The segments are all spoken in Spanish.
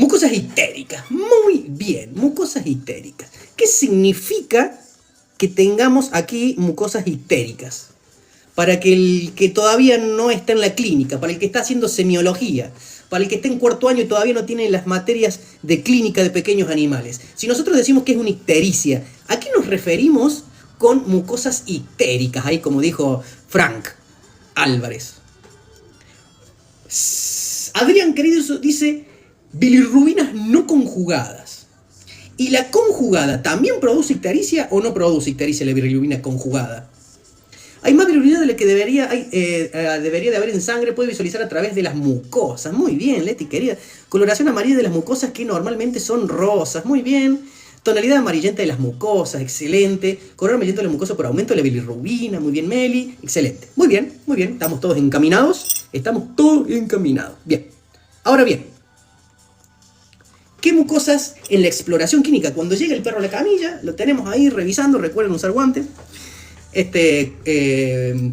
Mucosas histéricas. Muy bien, mucosas histéricas. ¿Qué significa que tengamos aquí mucosas histéricas? Para que el que todavía no está en la clínica, para el que está haciendo semiología, para el que está en cuarto año y todavía no tiene las materias de clínica de pequeños animales. Si nosotros decimos que es una ictericia, ¿a qué nos referimos con mucosas histéricas? Ahí como dijo Frank Álvarez. Adrián querido dice bilirrubinas no conjugadas. ¿Y la conjugada también produce ictericia o no produce ictericia la bilirrubina conjugada? Hay más bilirrubina de la que debería de haber en sangre, puede visualizar a través de las mucosas. Muy bien, Leti querida. Coloración amarilla de las mucosas que normalmente son rosas. Muy bien. Tonalidad amarillenta de las mucosas, excelente. Color amarillento de la mucosa por aumento de la bilirrubina. Muy bien, Meli. Excelente. Muy bien, muy bien. Estamos todos encaminados. Estamos todos encaminados. Bien. Ahora bien, ¿qué mucosas en la exploración clínica? Cuando llega el perro a la camilla, lo tenemos ahí revisando. Recuerden usar guantes.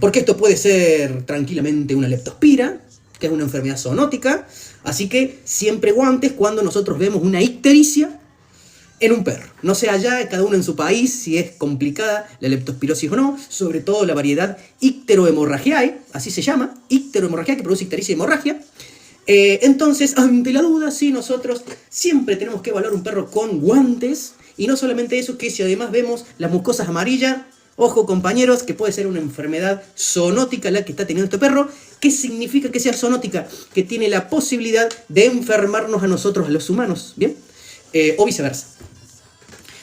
Porque esto puede ser tranquilamente una leptospira, que es una enfermedad zoonótica. Así que siempre guantes cuando nosotros vemos una ictericia en un perro. No sé allá, cada uno en su país, si es complicada la leptospirosis o no, sobre todo la variedad Icterohemorrhagiae, así se llama, Icterohemorrhagiae, que produce ictericia y hemorragia. Entonces, ante la duda, sí, nosotros siempre tenemos que evaluar un perro con guantes. Y no solamente eso, que si además vemos las mucosas amarillas, ojo compañeros, que puede ser una enfermedad zoonótica la que está teniendo este perro. ¿Qué significa que sea zoonótica? Que tiene la posibilidad de enfermarnos a nosotros, a los humanos, ¿bien? O viceversa.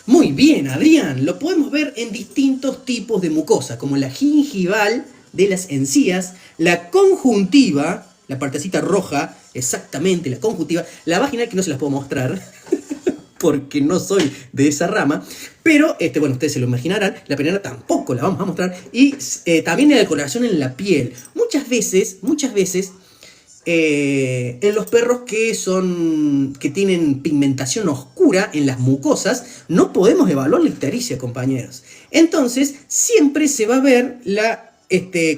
Muy bien, Adrián, lo podemos ver en distintos tipos de mucosa, como la gingival de las encías, la conjuntiva, la partecita roja, exactamente, la conjuntiva, la vaginal que no se las puedo mostrar, porque no soy de esa rama, pero, bueno, ustedes se lo imaginarán, la penera tampoco la vamos a mostrar, y también la coloración en la piel. Muchas veces, en los perros que tienen pigmentación oscura en las mucosas, no podemos evaluar la ictericia, compañeros. Entonces, siempre se va a ver la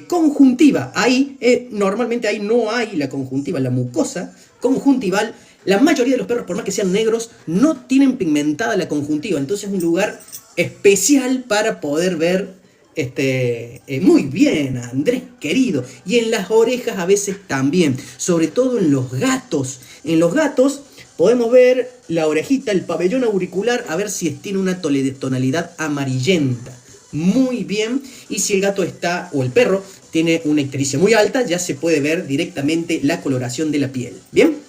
conjuntiva. Ahí, normalmente ahí no hay la conjuntiva, la mucosa conjuntival. La mayoría de los perros, por más que sean negros, no tienen pigmentada la conjuntiva. Entonces es un lugar especial para poder ver. Muy bien, Andrés querido. Y en las orejas a veces también. Sobre todo en los gatos. En los gatos podemos ver la orejita, el pabellón auricular, a ver si tiene una tonalidad amarillenta. Muy bien. Y si el gato o el perro tiene una ictericia muy alta, ya se puede ver directamente la coloración de la piel. ¿Bien?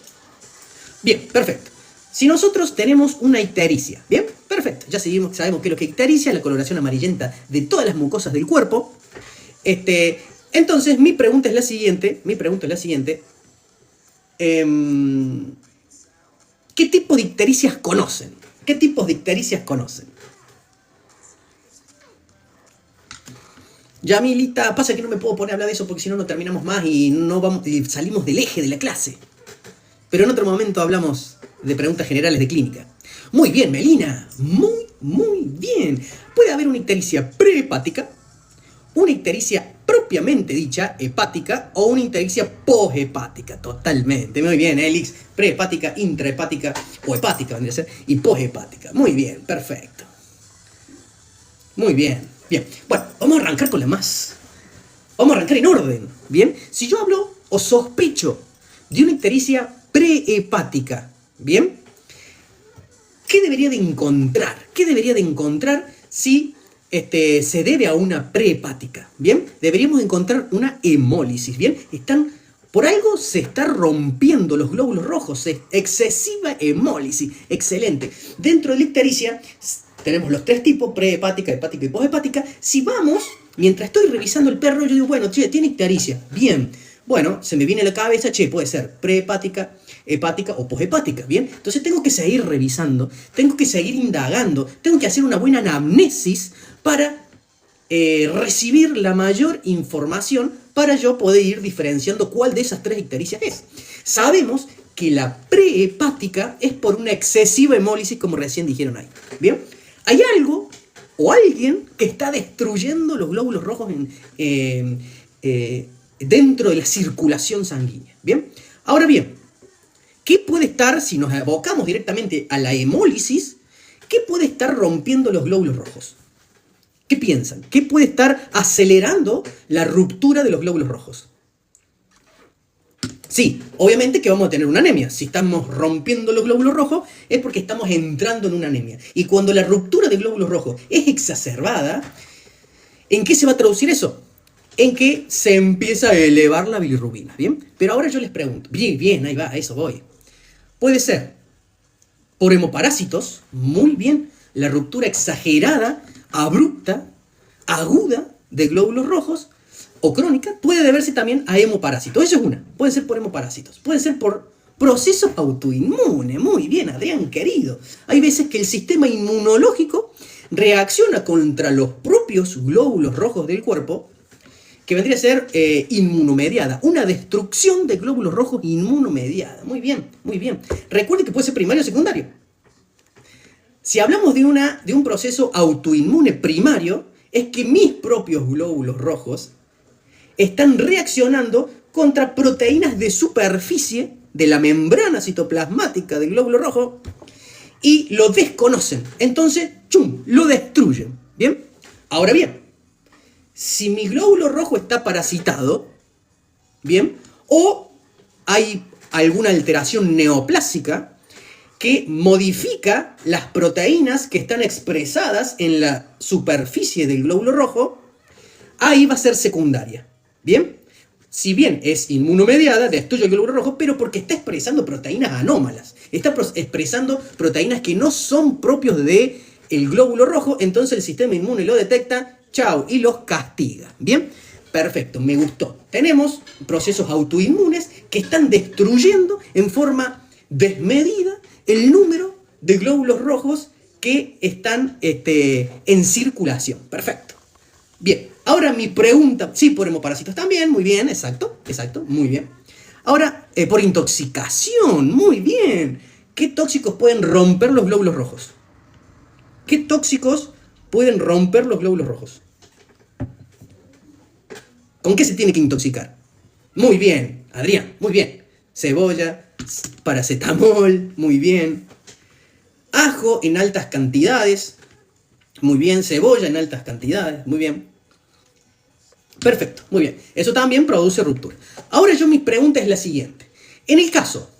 Bien, perfecto. Si nosotros tenemos una ictericia, ¿bien? Perfecto. Ya sabemos qué es lo que es ictericia, la coloración amarillenta de todas las mucosas del cuerpo. Entonces, mi pregunta es la siguiente. ¿Qué tipo de ictericias conocen? ¿Qué tipos de ictericias conocen? Yamilita, pasa que no me puedo poner a hablar de eso porque si no, no terminamos más y salimos del eje de la clase. Pero en otro momento hablamos de preguntas generales de clínica. Muy bien, Melina. Muy bien. Puede haber una ictericia prehepática, una ictericia propiamente dicha, hepática, o una ictericia poshepática. Totalmente. Muy bien, Elix. Prehepática, intrahepática, o hepática vendría a ser, y poshepática. Muy bien, perfecto. Muy bien. Bien. Bueno, vamos a arrancar con la más. Vamos a arrancar en orden. Bien. Si yo hablo o sospecho de una ictericia prehepática, ¿bien? ¿Qué debería de encontrar? ¿Qué debería de encontrar si se debe a una prehepática? ¿Bien? Deberíamos encontrar una hemólisis, ¿bien? Por algo se están rompiendo los glóbulos rojos, excesiva hemólisis, excelente. Dentro de la ictericia tenemos los tres tipos, prehepática, hepática y poshepática. Si vamos, mientras estoy revisando el perro, yo digo, bueno, che, tiene ictericia, bien. Bueno, se me viene a la cabeza, che, puede ser prehepática, hepática o poshepática, ¿bien? Entonces tengo que seguir revisando, tengo que seguir indagando, tengo que hacer una buena anamnesis para recibir la mayor información para yo poder ir diferenciando cuál de esas tres ictericias es. Sabemos que la prehepática es por una excesiva hemólisis, como recién dijeron ahí, ¿bien? Hay algo o alguien que está destruyendo los glóbulos rojos dentro de la circulación sanguínea, ¿bien? Ahora bien, ¿Qué puede estar, si nos abocamos directamente a la hemólisis, qué puede estar rompiendo los glóbulos rojos? ¿Qué piensan? ¿Qué puede estar acelerando la ruptura de los glóbulos rojos? Sí, obviamente que vamos a tener una anemia. Si estamos rompiendo los glóbulos rojos es porque estamos entrando en una anemia. Y cuando la ruptura de glóbulos rojos es exacerbada, ¿en qué se va a traducir eso? En que se empieza a elevar la bilirrubina, ¿bien? Pero ahora yo les pregunto, bien, ahí va, a eso voy. Puede ser por hemoparásitos, muy bien, la ruptura exagerada, abrupta, aguda de glóbulos rojos, o crónica, puede deberse también a hemoparásitos. Eso es una. Puede ser por hemoparásitos. Puede ser por procesos autoinmunes. Muy bien, Adrián, querido. Hay veces que el sistema inmunológico reacciona contra los propios glóbulos rojos del cuerpo, que vendría a ser inmunomediada. Una destrucción de glóbulos rojos inmunomediada. Muy bien, muy bien. Recuerde que puede ser primario o secundario. Si hablamos de un proceso autoinmune primario, es que mis propios glóbulos rojos están reaccionando contra proteínas de superficie de la membrana citoplasmática del glóbulo rojo y lo desconocen. Entonces, ¡chum!, lo destruyen. ¿Bien? Ahora bien, si mi glóbulo rojo está parasitado, ¿bien?, o hay alguna alteración neoplásica que modifica las proteínas que están expresadas en la superficie del glóbulo rojo, ahí va a ser secundaria. ¿Bien? Si bien es inmunomediada, destruye el glóbulo rojo, pero porque está expresando proteínas anómalas. Está expresando proteínas que no son propios del glóbulo rojo, entonces el sistema inmune lo detecta, chao, y los castiga. ¿Bien? Perfecto, me gustó. Tenemos procesos autoinmunes que están destruyendo en forma desmedida el número de glóbulos rojos que están en circulación. Perfecto. Bien, ahora mi pregunta, sí, por hemoparásitos también, muy bien, exacto, muy bien. Ahora, por intoxicación, muy bien. ¿Qué tóxicos pueden romper los glóbulos rojos? ¿Qué tóxicos pueden romper los glóbulos rojos? ¿Con qué se tiene que intoxicar? Muy bien, Adrián, muy bien. Cebolla, paracetamol, muy bien. Ajo en altas cantidades, muy bien. Cebolla en altas cantidades, muy bien. Perfecto, muy bien. Eso también produce ruptura. Ahora mi pregunta es la siguiente. En el caso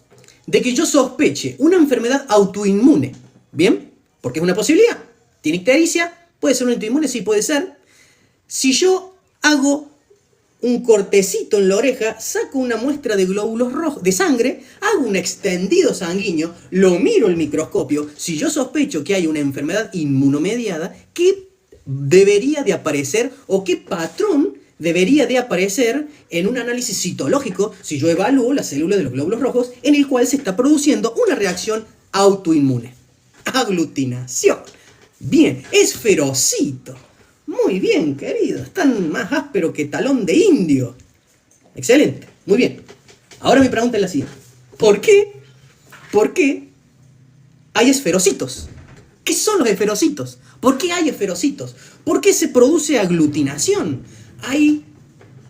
de que yo sospeche una enfermedad autoinmune, ¿bien? Porque es una posibilidad. ¿Tiene ictericia? ¿Puede ser un autoinmune? Sí, puede ser. Si yo hago un cortecito en la oreja, saco una muestra de glóbulos rojos, de sangre, hago un extendido sanguíneo, lo miro al microscopio, si yo sospecho que hay una enfermedad inmunomediada, ¿qué debería de aparecer o qué patrón debería de aparecer en un análisis citológico si yo evalúo las células de los glóbulos rojos en el cual se está produciendo una reacción autoinmune? Aglutinación. Bien, esferocito. Muy bien, querido. Están más áspero que talón de indio. Excelente. Muy bien. Ahora mi pregunta es la siguiente. ¿Por qué hay esferocitos? ¿Qué son los esferocitos? ¿Por qué hay esferocitos? ¿Por qué se produce aglutinación? Ahí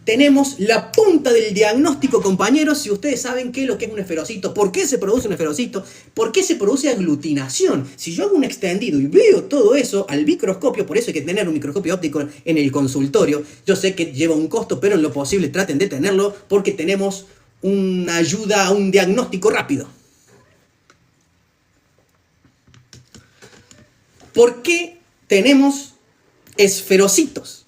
tenemos la punta del diagnóstico, compañeros. Si ustedes saben qué es lo que es un esferocito, por qué se produce un esferocito, por qué se produce aglutinación. Si yo hago un extendido y veo todo eso al microscopio, por eso hay que tener un microscopio óptico en el consultorio. Yo sé que lleva un costo, pero en lo posible traten de tenerlo porque tenemos una ayuda a un diagnóstico rápido. ¿Por qué tenemos esferocitos?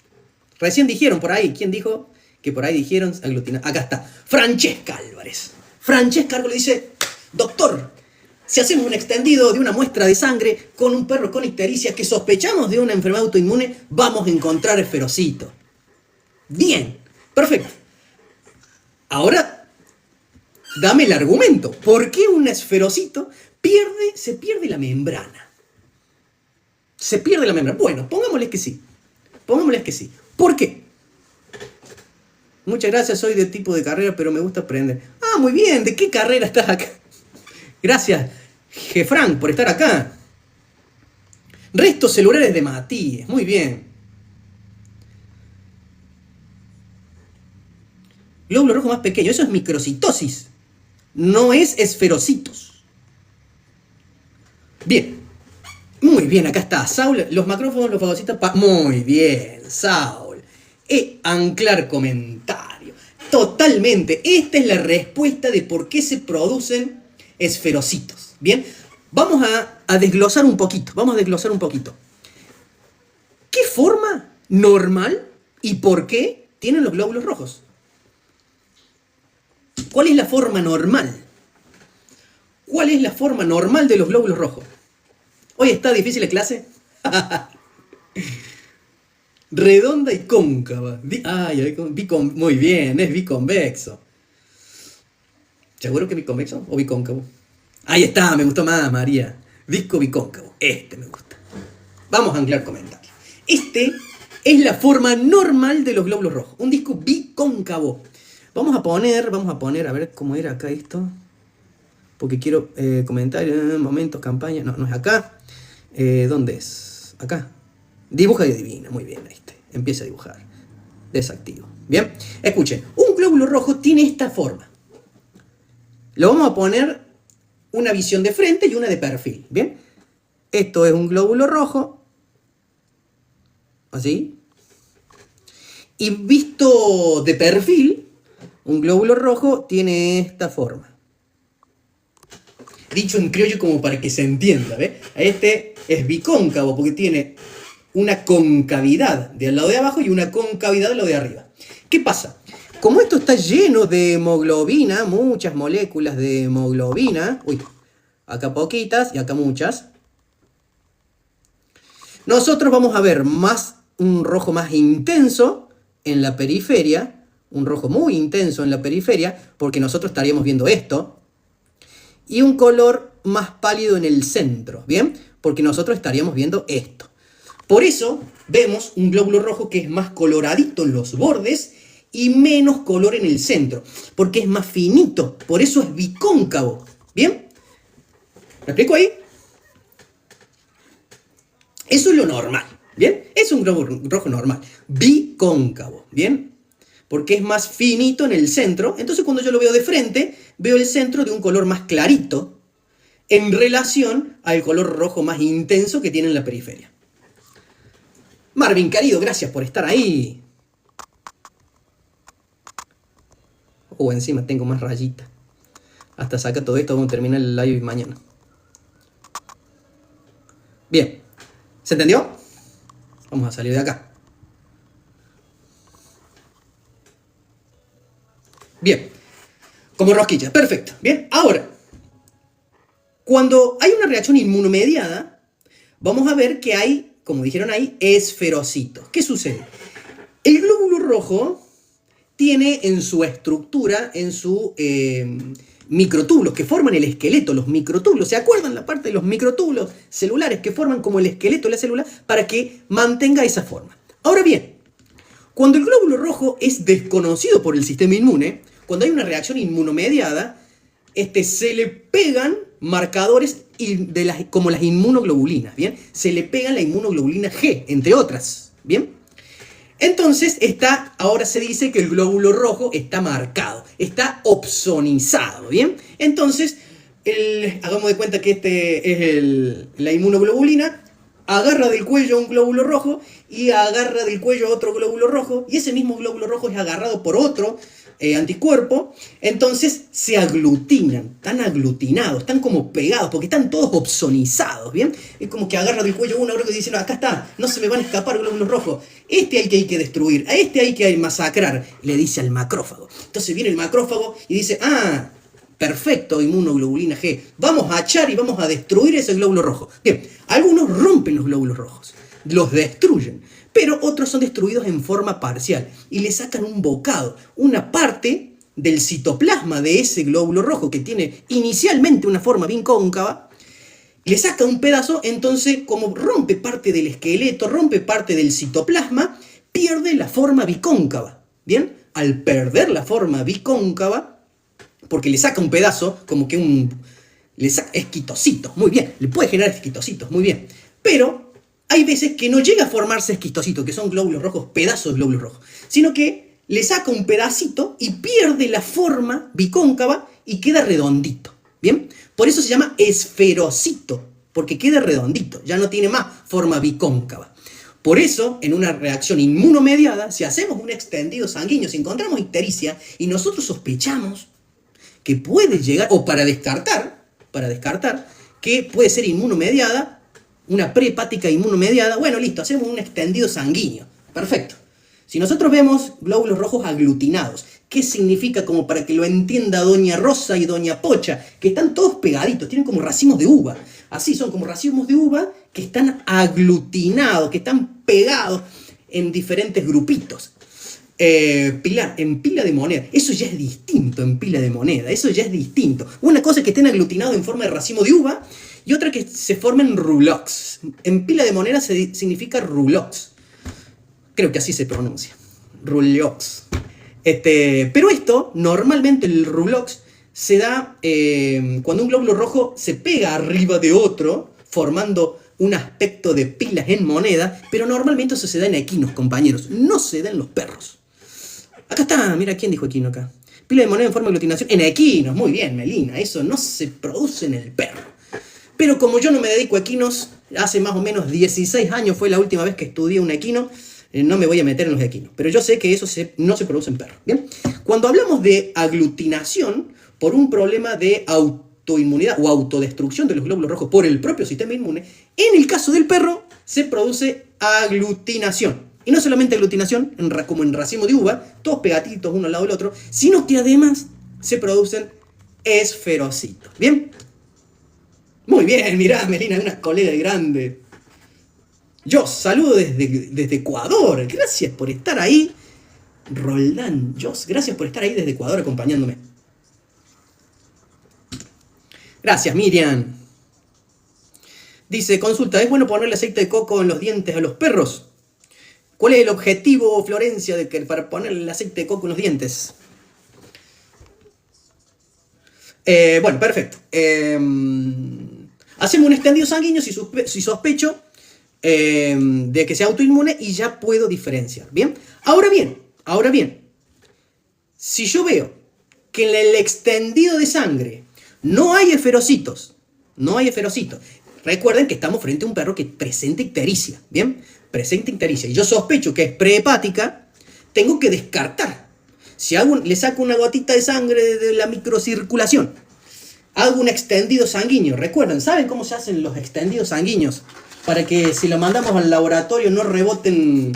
Recién dijeron por ahí, ¿quién dijo? Que por ahí dijeron aglutinación. Acá está, Francesca Álvarez. Francesca Álvarez dice, doctor, si hacemos un extendido de una muestra de sangre con un perro con ictericia que sospechamos de una enfermedad autoinmune, vamos a encontrar esferocito. Bien, perfecto. Ahora, dame el argumento. ¿Por qué un esferocito se pierde la membrana? Se pierde la membrana. Bueno, pongámosles que sí. ¿Por qué? Muchas gracias, soy de tipo de carrera, pero me gusta aprender. Ah, muy bien, ¿de qué carrera estás acá? Gracias, Gefran, por estar acá. Restos celulares de Matías, muy bien. Glóbulo rojo más pequeño, eso es microcitosis. no es esferocitos. Bien, muy bien, acá está. Saul, los macrófagos, los fagocitas, muy bien, Saul. Anclar comentario. Totalmente, esta es la respuesta de por qué se producen esferocitos. Bien, vamos a desglosar un poquito, ¿Qué forma normal y por qué tienen los glóbulos rojos? ¿Cuál es la forma normal? ¿Cuál es la forma normal de los glóbulos rojos? ¿Hoy está difícil la clase? Redonda y cóncava. Muy bien, es biconvexo. ¿Seguro que es biconvexo o bicóncavo? Ahí está, me gustó más, María. Disco bicóncavo. Este me gusta. Vamos a anclar comentarios. Este es la forma normal de los glóbulos rojos. Un disco bicóncavo. Vamos a poner, a ver cómo era acá esto. Porque quiero comentarios, momentos, campaña. No, no es acá. ¿Dónde es? Acá. Dibuja y adivina. Muy bien, ahí está. Empieza a dibujar. Desactivo. Bien. Escuchen. Un glóbulo rojo tiene esta forma. Lo vamos a poner una visión de frente y una de perfil. Bien. Esto es un glóbulo rojo. Así. Y visto de perfil, un glóbulo rojo tiene esta forma. Dicho en criollo como para que se entienda, ¿ves? Este es bicóncavo porque tiene una concavidad del lado de abajo y una concavidad del lado de arriba. ¿Qué pasa? Como esto está lleno de hemoglobina, muchas moléculas de hemoglobina, acá poquitas y acá muchas, nosotros vamos a ver un rojo más intenso en la periferia, un rojo muy intenso en la periferia, porque nosotros estaríamos viendo esto, y un color más pálido en el centro, ¿bien? Porque nosotros estaríamos viendo esto. Por eso vemos un glóbulo rojo que es más coloradito en los bordes y menos color en el centro, porque es más finito, por eso es bicóncavo, ¿bien? ¿Me explico ahí? Eso es lo normal, ¿bien? Es un glóbulo rojo normal, bicóncavo, ¿bien? Porque es más finito en el centro, entonces cuando yo lo veo de frente, veo el centro de un color más clarito en relación al color rojo más intenso que tiene en la periferia. Marvin, querido, gracias por estar ahí. Encima tengo más rayitas. Hasta saca todo esto, vamos a terminar el live mañana. Bien, ¿se entendió? Vamos a salir de acá. Bien, como rosquillas, perfecto. Bien, ahora, cuando hay una reacción inmunomediada, vamos a ver que hay, como dijeron ahí, esferocitos. ¿Qué sucede? El glóbulo rojo tiene en su estructura, en sus microtúbulos que forman el esqueleto, los microtúbulos. ¿Se acuerdan la parte de los microtúbulos celulares que forman como el esqueleto de la célula para que mantenga esa forma? Ahora bien, cuando el glóbulo rojo es desconocido por el sistema inmune, cuando hay una reacción inmunomediada, se le pegan marcadores como las inmunoglobulinas, ¿bien? Se le pegan la inmunoglobulina G, entre otras, ¿bien? Entonces, ahora se dice que el glóbulo rojo está marcado, está opsonizado, ¿bien? Entonces, hagamos de cuenta que la inmunoglobulina agarra del cuello un glóbulo rojo y agarra del cuello otro glóbulo rojo, y ese mismo glóbulo rojo es agarrado por otro anticuerpo, entonces se aglutinan, están aglutinados, están como pegados, porque están todos opsonizados, ¿bien? Es como que agarra del cuello uno y dice, no, acá está, no se me van a escapar glóbulos rojos, hay que destruir, a hay que masacrar, le dice al macrófago. Entonces viene el macrófago y dice, perfecto, inmunoglobulina G, vamos a echar y vamos a destruir ese glóbulo rojo. Bien, algunos rompen los glóbulos rojos, los destruyen, pero otros son destruidos en forma parcial y le sacan un bocado, una parte del citoplasma de ese glóbulo rojo que tiene inicialmente una forma bien cóncava, le saca un pedazo, entonces como rompe parte del esqueleto, rompe parte del citoplasma, pierde la forma bicóncava. Bien, al perder la forma bicóncava, porque le saca un pedazo, como que le saca esquitocitos, muy bien, le puede generar esquitocitos, muy bien, pero hay veces que no llega a formarse esquistocitos, que son glóbulos rojos, pedazos de glóbulos rojos, sino que le saca un pedacito y pierde la forma bicóncava y queda redondito. ¿Bien? Por eso se llama esferocito, porque queda redondito, ya no tiene más forma bicóncava. Por eso, en una reacción inmunomediada, si hacemos un extendido sanguíneo, si encontramos ictericia y nosotros sospechamos que puede llegar, o para descartar que puede ser inmunomediada, una prehepática inmunomediada, bueno, listo, hacemos un extendido sanguíneo. Perfecto. Si nosotros vemos glóbulos rojos aglutinados, ¿qué significa? Como para que lo entienda doña Rosa y doña Pocha, que están todos pegaditos, tienen como racimos de uva. Así son como racimos de uva que están aglutinados, que están pegados en diferentes grupitos. Pilar, en pila de moneda, eso ya es distinto en pila de moneda, eso ya es distinto. Una cosa es que estén aglutinados en forma de racimo de uva y otra que se formen roulox. En pila de moneda significa roulox. Creo que así se pronuncia. Roulox. Pero esto, normalmente el roulox se da cuando un glóbulo rojo se pega arriba de otro, formando un aspecto de pilas en moneda, pero normalmente eso se da en equinos, compañeros. No se da en los perros. Acá está, mira, ¿quién dijo equino acá? Pila de moneda en forma de aglutinación. En equinos, muy bien, Melina. Eso no se produce en el perro. Pero como yo no me dedico a equinos, hace más o menos 16 años fue la última vez que estudié un equino, no me voy a meter en los equinos. Pero yo sé que eso no se produce en perros. ¿Bien? Cuando hablamos de aglutinación por un problema de autoinmunidad o autodestrucción de los glóbulos rojos por el propio sistema inmune, en el caso del perro se produce aglutinación. Y no solamente aglutinación, como en racimo de uva, todos pegatitos uno al lado del otro, sino que además se producen esferocitos. ¿Bien? Muy bien, mirá, Melina, una colega grande. Yo saludo desde Ecuador. Gracias por estar ahí. Roldán, Jos, gracias por estar ahí desde Ecuador acompañándome. Gracias, Miriam. Dice, consulta, ¿es bueno ponerle aceite de coco en los dientes a los perros? ¿Cuál es el objetivo, Florencia, para ponerle el aceite de coco en los dientes? Bueno, perfecto. Hacemos un extendido sanguíneo si sospecho de que sea autoinmune y ya puedo diferenciar. ¿Bien? Ahora bien, si yo veo que en el extendido de sangre no hay esferocitos, recuerden que estamos frente a un perro que presenta ictericia, ¿bien? Presenta ictericia y yo sospecho que es prehepática, tengo que descartar. Si le saco una gotita de sangre de la microcirculación, hago un extendido sanguíneo. Recuerden, ¿saben cómo se hacen los extendidos sanguíneos? Para que si lo mandamos al laboratorio no reboten.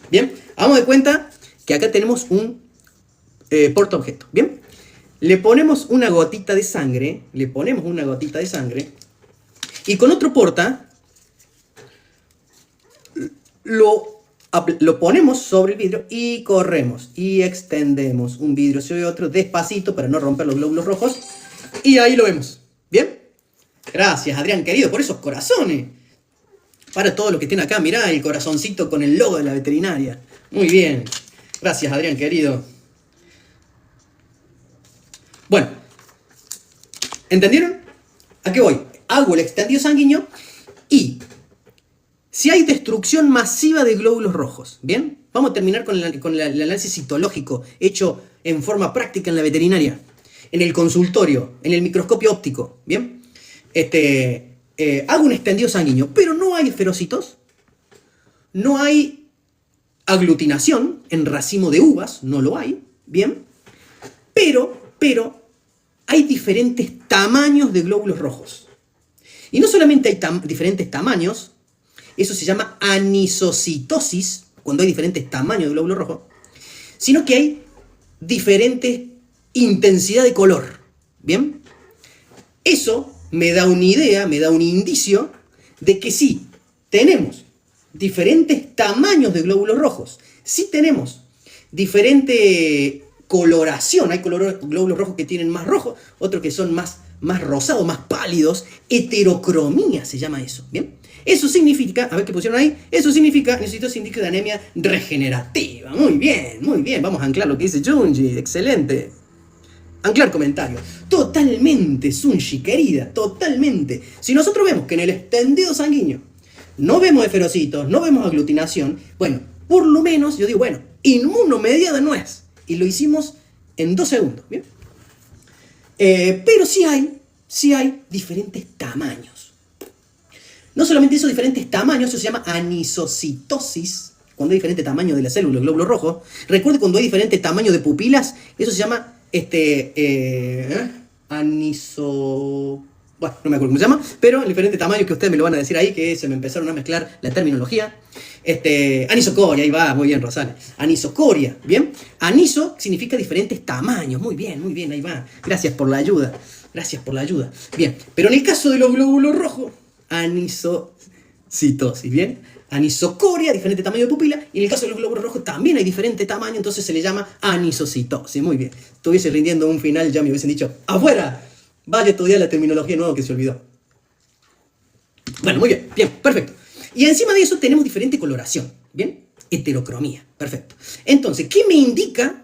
Bien, hagamos de cuenta que acá tenemos un portaobjeto. Bien, le ponemos una gotita de sangre. Y con otro porta lo ponemos sobre el vidrio y corremos y extendemos un vidrio sobre otro despacito para no romper los glóbulos rojos y ahí lo vemos. ¿Bien? Gracias, Adrián querido, por esos corazones. Para todo lo que tiene acá, mirá el corazoncito con el logo de la veterinaria. Muy bien. Gracias, Adrián querido. Bueno, ¿entendieron? ¿A qué voy? Hago el extendido sanguíneo y si hay destrucción masiva de glóbulos rojos, ¿bien? Vamos a terminar con el análisis citológico hecho en forma práctica en la veterinaria, en el consultorio, en el microscopio óptico, ¿bien? Hago un extendido sanguíneo, pero no hay esferocitos, no hay aglutinación en racimo de uvas, no lo hay, ¿bien? Pero hay diferentes tamaños de glóbulos rojos. Y no solamente hay diferentes tamaños, eso se llama anisocitosis, cuando hay diferentes tamaños de glóbulo rojo, sino que hay diferente intensidad de color. ¿Bien? Eso me da una idea, me da un indicio de que sí, tenemos diferentes tamaños de glóbulos rojos, sí tenemos diferente coloración, hay glóbulos rojos que tienen más rojo, otros que son más rosados, más pálidos, heterocromía se llama eso, ¿bien? Eso significa, a ver qué pusieron ahí, eso significa, necesito indicios de anemia regenerativa. Muy bien, vamos a anclar lo que dice Junji, excelente. Anclar comentario. Totalmente, Sunji, querida, totalmente. Si nosotros vemos que en el extendido sanguíneo no vemos esferocitos, no vemos aglutinación, bueno, por lo menos yo digo, bueno, inmunomediada no es. Y lo hicimos en 2 segundos, ¿bien? Pero sí hay diferentes tamaños. No solamente esos diferentes tamaños, eso se llama anisocitosis, cuando hay diferente tamaño de la célula, el glóbulo rojo. Recuerde, cuando hay diferente tamaño de pupilas, eso se llama bueno, no me acuerdo cómo se llama, pero el diferente tamaño que ustedes me lo van a decir ahí, que se me empezaron a mezclar la terminología. Anisocoria, ahí va, muy bien, Rosales. Anisocoria, ¿bien? Aniso significa diferentes tamaños, muy bien, ahí va. Gracias por la ayuda, Bien, pero en el caso de los glóbulos rojos, anisocitosis, ¿bien? Anisocoria, diferente tamaño de pupila, y en el caso de los glóbulos rojos también hay diferente tamaño, entonces se le llama anisocitosis, muy bien. Estuviese rindiendo un final, ya me hubiesen dicho, ¡afuera! Vaya a estudiar la terminología nueva que se olvidó. Bueno, muy bien, perfecto. Y encima de eso tenemos diferente coloración, ¿bien? Heterocromía, perfecto. Entonces, ¿qué me indica?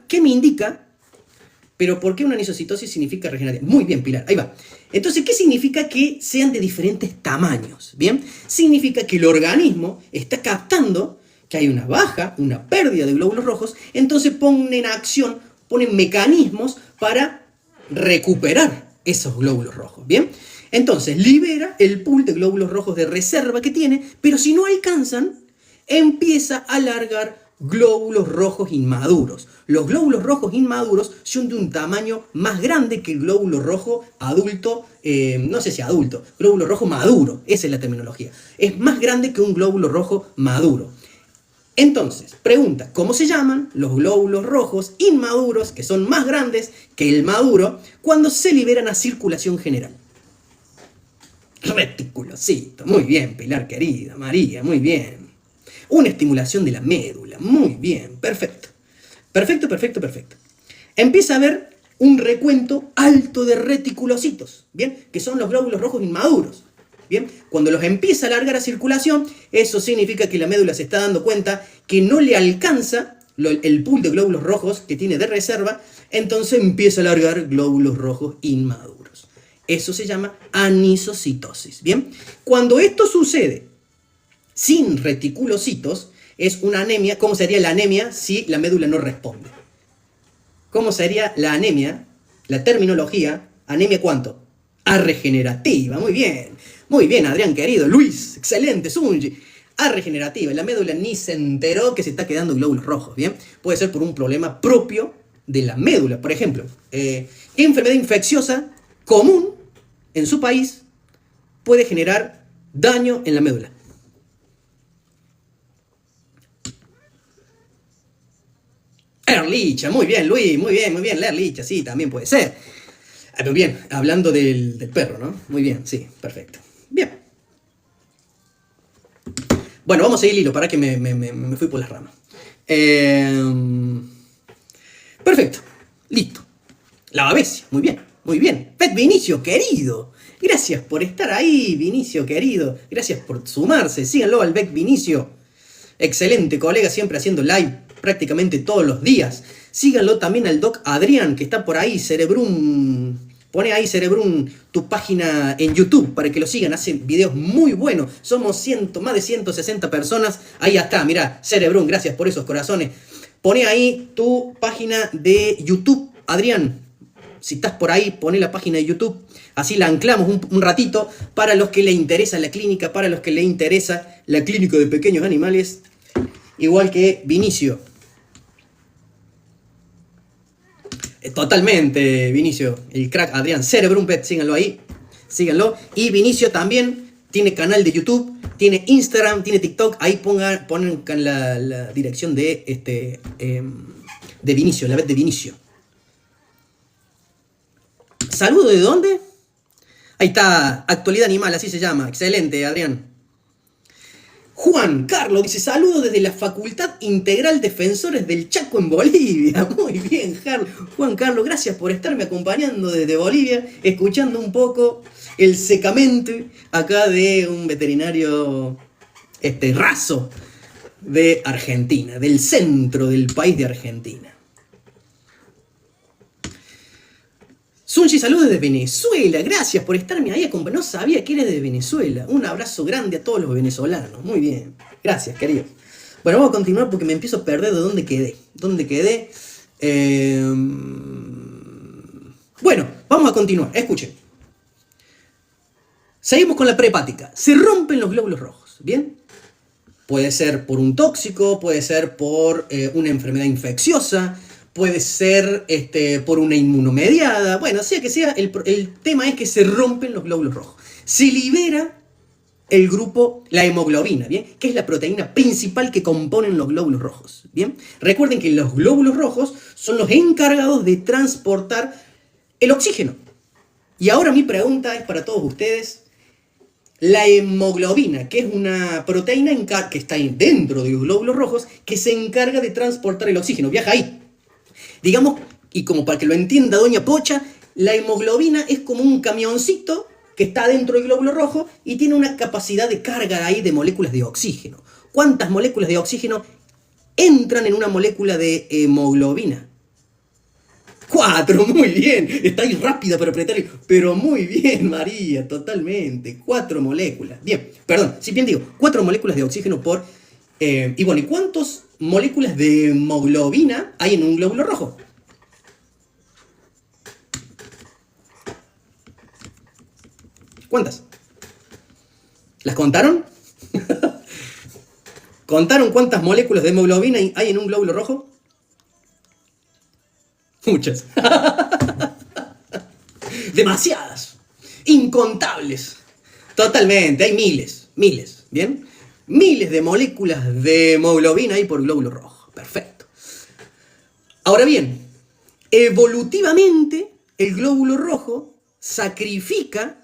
Pero ¿por qué una anisocitosis significa regeneración? Muy bien, Pilar, ahí va. Entonces, ¿qué significa que sean de diferentes tamaños? ¿Bien? Significa que el organismo está captando que hay una pérdida de glóbulos rojos, entonces ponen mecanismos para recuperar esos glóbulos rojos, ¿bien? Entonces, libera el pool de glóbulos rojos de reserva que tiene, pero si no alcanzan, empieza a largar glóbulos rojos inmaduros. Los glóbulos rojos inmaduros son de un tamaño más grande que el glóbulo rojo adulto, no sé si adulto, glóbulo rojo maduro, esa es la terminología. Es más grande que un glóbulo rojo maduro. Entonces, pregunta, ¿cómo se llaman los glóbulos rojos inmaduros, que son más grandes que el maduro, cuando se liberan a circulación general? Reticulocito, muy bien, Pilar querida, María, muy bien. Una estimulación de la médula, muy bien, perfecto. Perfecto. Empieza a haber un recuento alto de reticulocitos, ¿bien? Que son los glóbulos rojos inmaduros, ¿bien? Cuando los empieza a largar a circulación, eso significa que la médula se está dando cuenta que no le alcanza el pool de glóbulos rojos que tiene de reserva, entonces empieza a largar glóbulos rojos inmaduros. Eso se llama anisocitosis, ¿bien? Cuando esto sucede sin reticulocitos, es una anemia. ¿Cómo sería la anemia si la médula no responde? ¿Cómo sería la anemia? La terminología, ¿anemia cuánto? Arregenerativa, muy bien, Adrián querido, Luis, excelente, Sunji. Arregenerativa, la médula ni se enteró que se está quedando glóbulos rojos, ¿bien? Puede ser por un problema propio de la médula, por ejemplo. Enfermedad infecciosa común en su país puede generar daño en la médula. Ehrlichia, muy bien, Luis, muy bien, la Ehrlichia, sí, también puede ser. Muy bien, hablando del perro, ¿no? Muy bien, sí, perfecto. Bien. Bueno, vamos a seguir el hilo, para que me fui por las ramas. Perfecto, listo. La babesia, muy bien. Pet Vinicio, querido. Gracias por estar ahí, Vinicio, querido. Gracias por sumarse. Síganlo al Bec Vinicio. Excelente colega, siempre haciendo live prácticamente todos los días. Síganlo también al Doc Adrián, que está por ahí, Cerebrum. Pone ahí, Cerebrum, tu página en YouTube para que lo sigan. Hace videos muy buenos. Somos más de 160 personas. Ahí está, mirá, Cerebrum, gracias por esos corazones. Pone ahí tu página de YouTube, Adrián. Si estás por ahí, poné la página de YouTube. Así la anclamos un ratito para los que le interesa la clínica, para los que le interesa la clínica de pequeños animales. Igual que Vinicio. Totalmente, Vinicio. El crack Adrián. Cerebrum Pet, síganlo ahí. Síganlo. Y Vinicio también tiene canal de YouTube, tiene Instagram, tiene TikTok. Ahí ponen la dirección de Vinicio, la Pet de Vinicio. ¿Saludo de dónde? Ahí está, Actualidad Animal, así se llama. Excelente, Adrián. Juan Carlos dice, saludos desde la Facultad Integral Defensores del Chaco en Bolivia. Muy bien, Juan Carlos, gracias por estarme acompañando desde Bolivia, escuchando un poco el secamente acá de un veterinario raso de Argentina, del centro del país de Argentina. Sunji, saludos desde Venezuela. Gracias por estarme ahí acompañando. No sabía que eres de Venezuela. Un abrazo grande a todos los venezolanos. Muy bien. Gracias, querido. Bueno, vamos a continuar porque me empiezo a perder de dónde quedé. Bueno, vamos a continuar. Escuchen. Seguimos con la prehepática. Se rompen los glóbulos rojos, ¿bien? Puede ser por un tóxico, puede ser por una enfermedad infecciosa, puede ser por una inmunomediada. Bueno, sea que sea, el tema es que se rompen los glóbulos rojos. Se libera el grupo, la hemoglobina, ¿bien? Que es la proteína principal que componen los glóbulos rojos, ¿bien? Recuerden que los glóbulos rojos son los encargados de transportar el oxígeno. Y ahora mi pregunta es para todos ustedes. La hemoglobina, que es una proteína que está dentro de los glóbulos rojos, que se encarga de transportar el oxígeno, viaja ahí. Digamos, y como para que lo entienda Doña Pocha, la hemoglobina es como un camioncito que está dentro del glóbulo rojo y tiene una capacidad de carga ahí de moléculas de oxígeno. ¿Cuántas moléculas de oxígeno entran en una molécula de hemoglobina? 4, muy bien. Está ahí rápida para apretar, pero muy bien, María, totalmente. 4 moléculas. Bien, perdón, si bien digo, 4 moléculas de oxígeno por... y bueno, ¿y cuántas moléculas de hemoglobina hay en un glóbulo rojo? ¿Cuántas? ¿Las contaron? ¿Contaron cuántas moléculas de hemoglobina hay en un glóbulo rojo? Muchas. Demasiadas. Incontables. Totalmente. Hay miles. ¿Bien? Miles de moléculas de hemoglobina hay por glóbulo rojo. Perfecto. Ahora bien, evolutivamente el glóbulo rojo sacrifica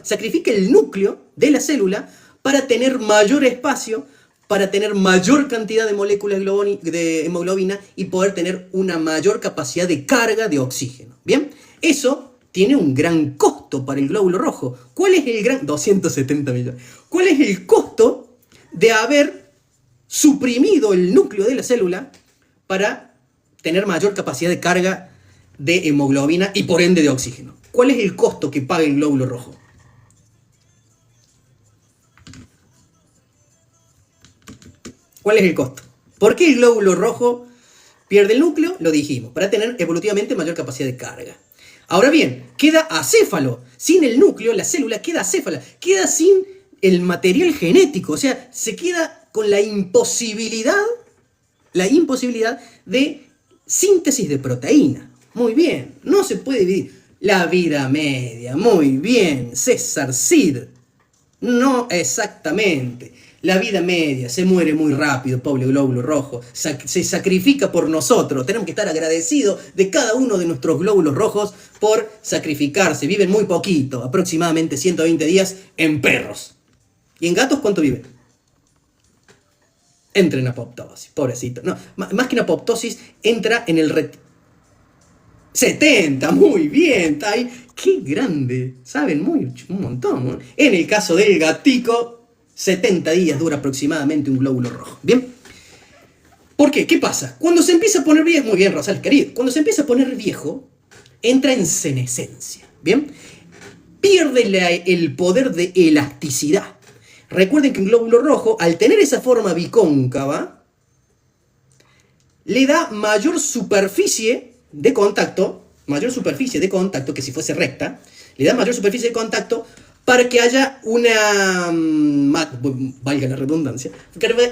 sacrifica el núcleo de la célula para tener mayor espacio, para tener mayor cantidad de moléculas de hemoglobina y poder tener una mayor capacidad de carga de oxígeno. ¿Bien? Eso tiene un gran costo para el glóbulo rojo. ¿Cuál es el gran? 270 millones. ¿Cuál es el costo de haber suprimido el núcleo de la célula para tener mayor capacidad de carga de hemoglobina y por ende de oxígeno? ¿Cuál es el costo que paga el glóbulo rojo? ¿Cuál es el costo? ¿Por qué el glóbulo rojo pierde el núcleo? Lo dijimos, para tener evolutivamente mayor capacidad de carga. Ahora bien, queda acéfalo. Sin el núcleo, la célula queda acéfala. Queda sin el material genético. O sea, se queda con la imposibilidad de síntesis de proteína. Muy bien, no se puede dividir. La vida media, muy bien. César Cid. No exactamente. La vida media se muere muy rápido, pobre glóbulo rojo. Se sacrifica por nosotros. Tenemos que estar agradecidos de cada uno de nuestros glóbulos rojos por sacrificarse. Viven muy poquito, aproximadamente 120 días en perros. ¿Y en gatos cuánto viven? Entra en apoptosis, pobrecito. No, más que en apoptosis, entra en el 70, muy bien, está ahí. ¡Qué grande! Saben un montón, ¿no? En el caso del gatico, 70 días dura aproximadamente un glóbulo rojo. ¿Bien? ¿Por qué? ¿Qué pasa? Cuando se empieza a poner viejo, muy bien, Rosal, querido, cuando se empieza a poner viejo, entra en senescencia. ¿Bien? Pierde el poder de elasticidad. Recuerden que un glóbulo rojo, al tener esa forma bicóncava, le da mayor superficie de contacto que si fuese recta, le da mayor superficie de contacto para que haya valga la redundancia,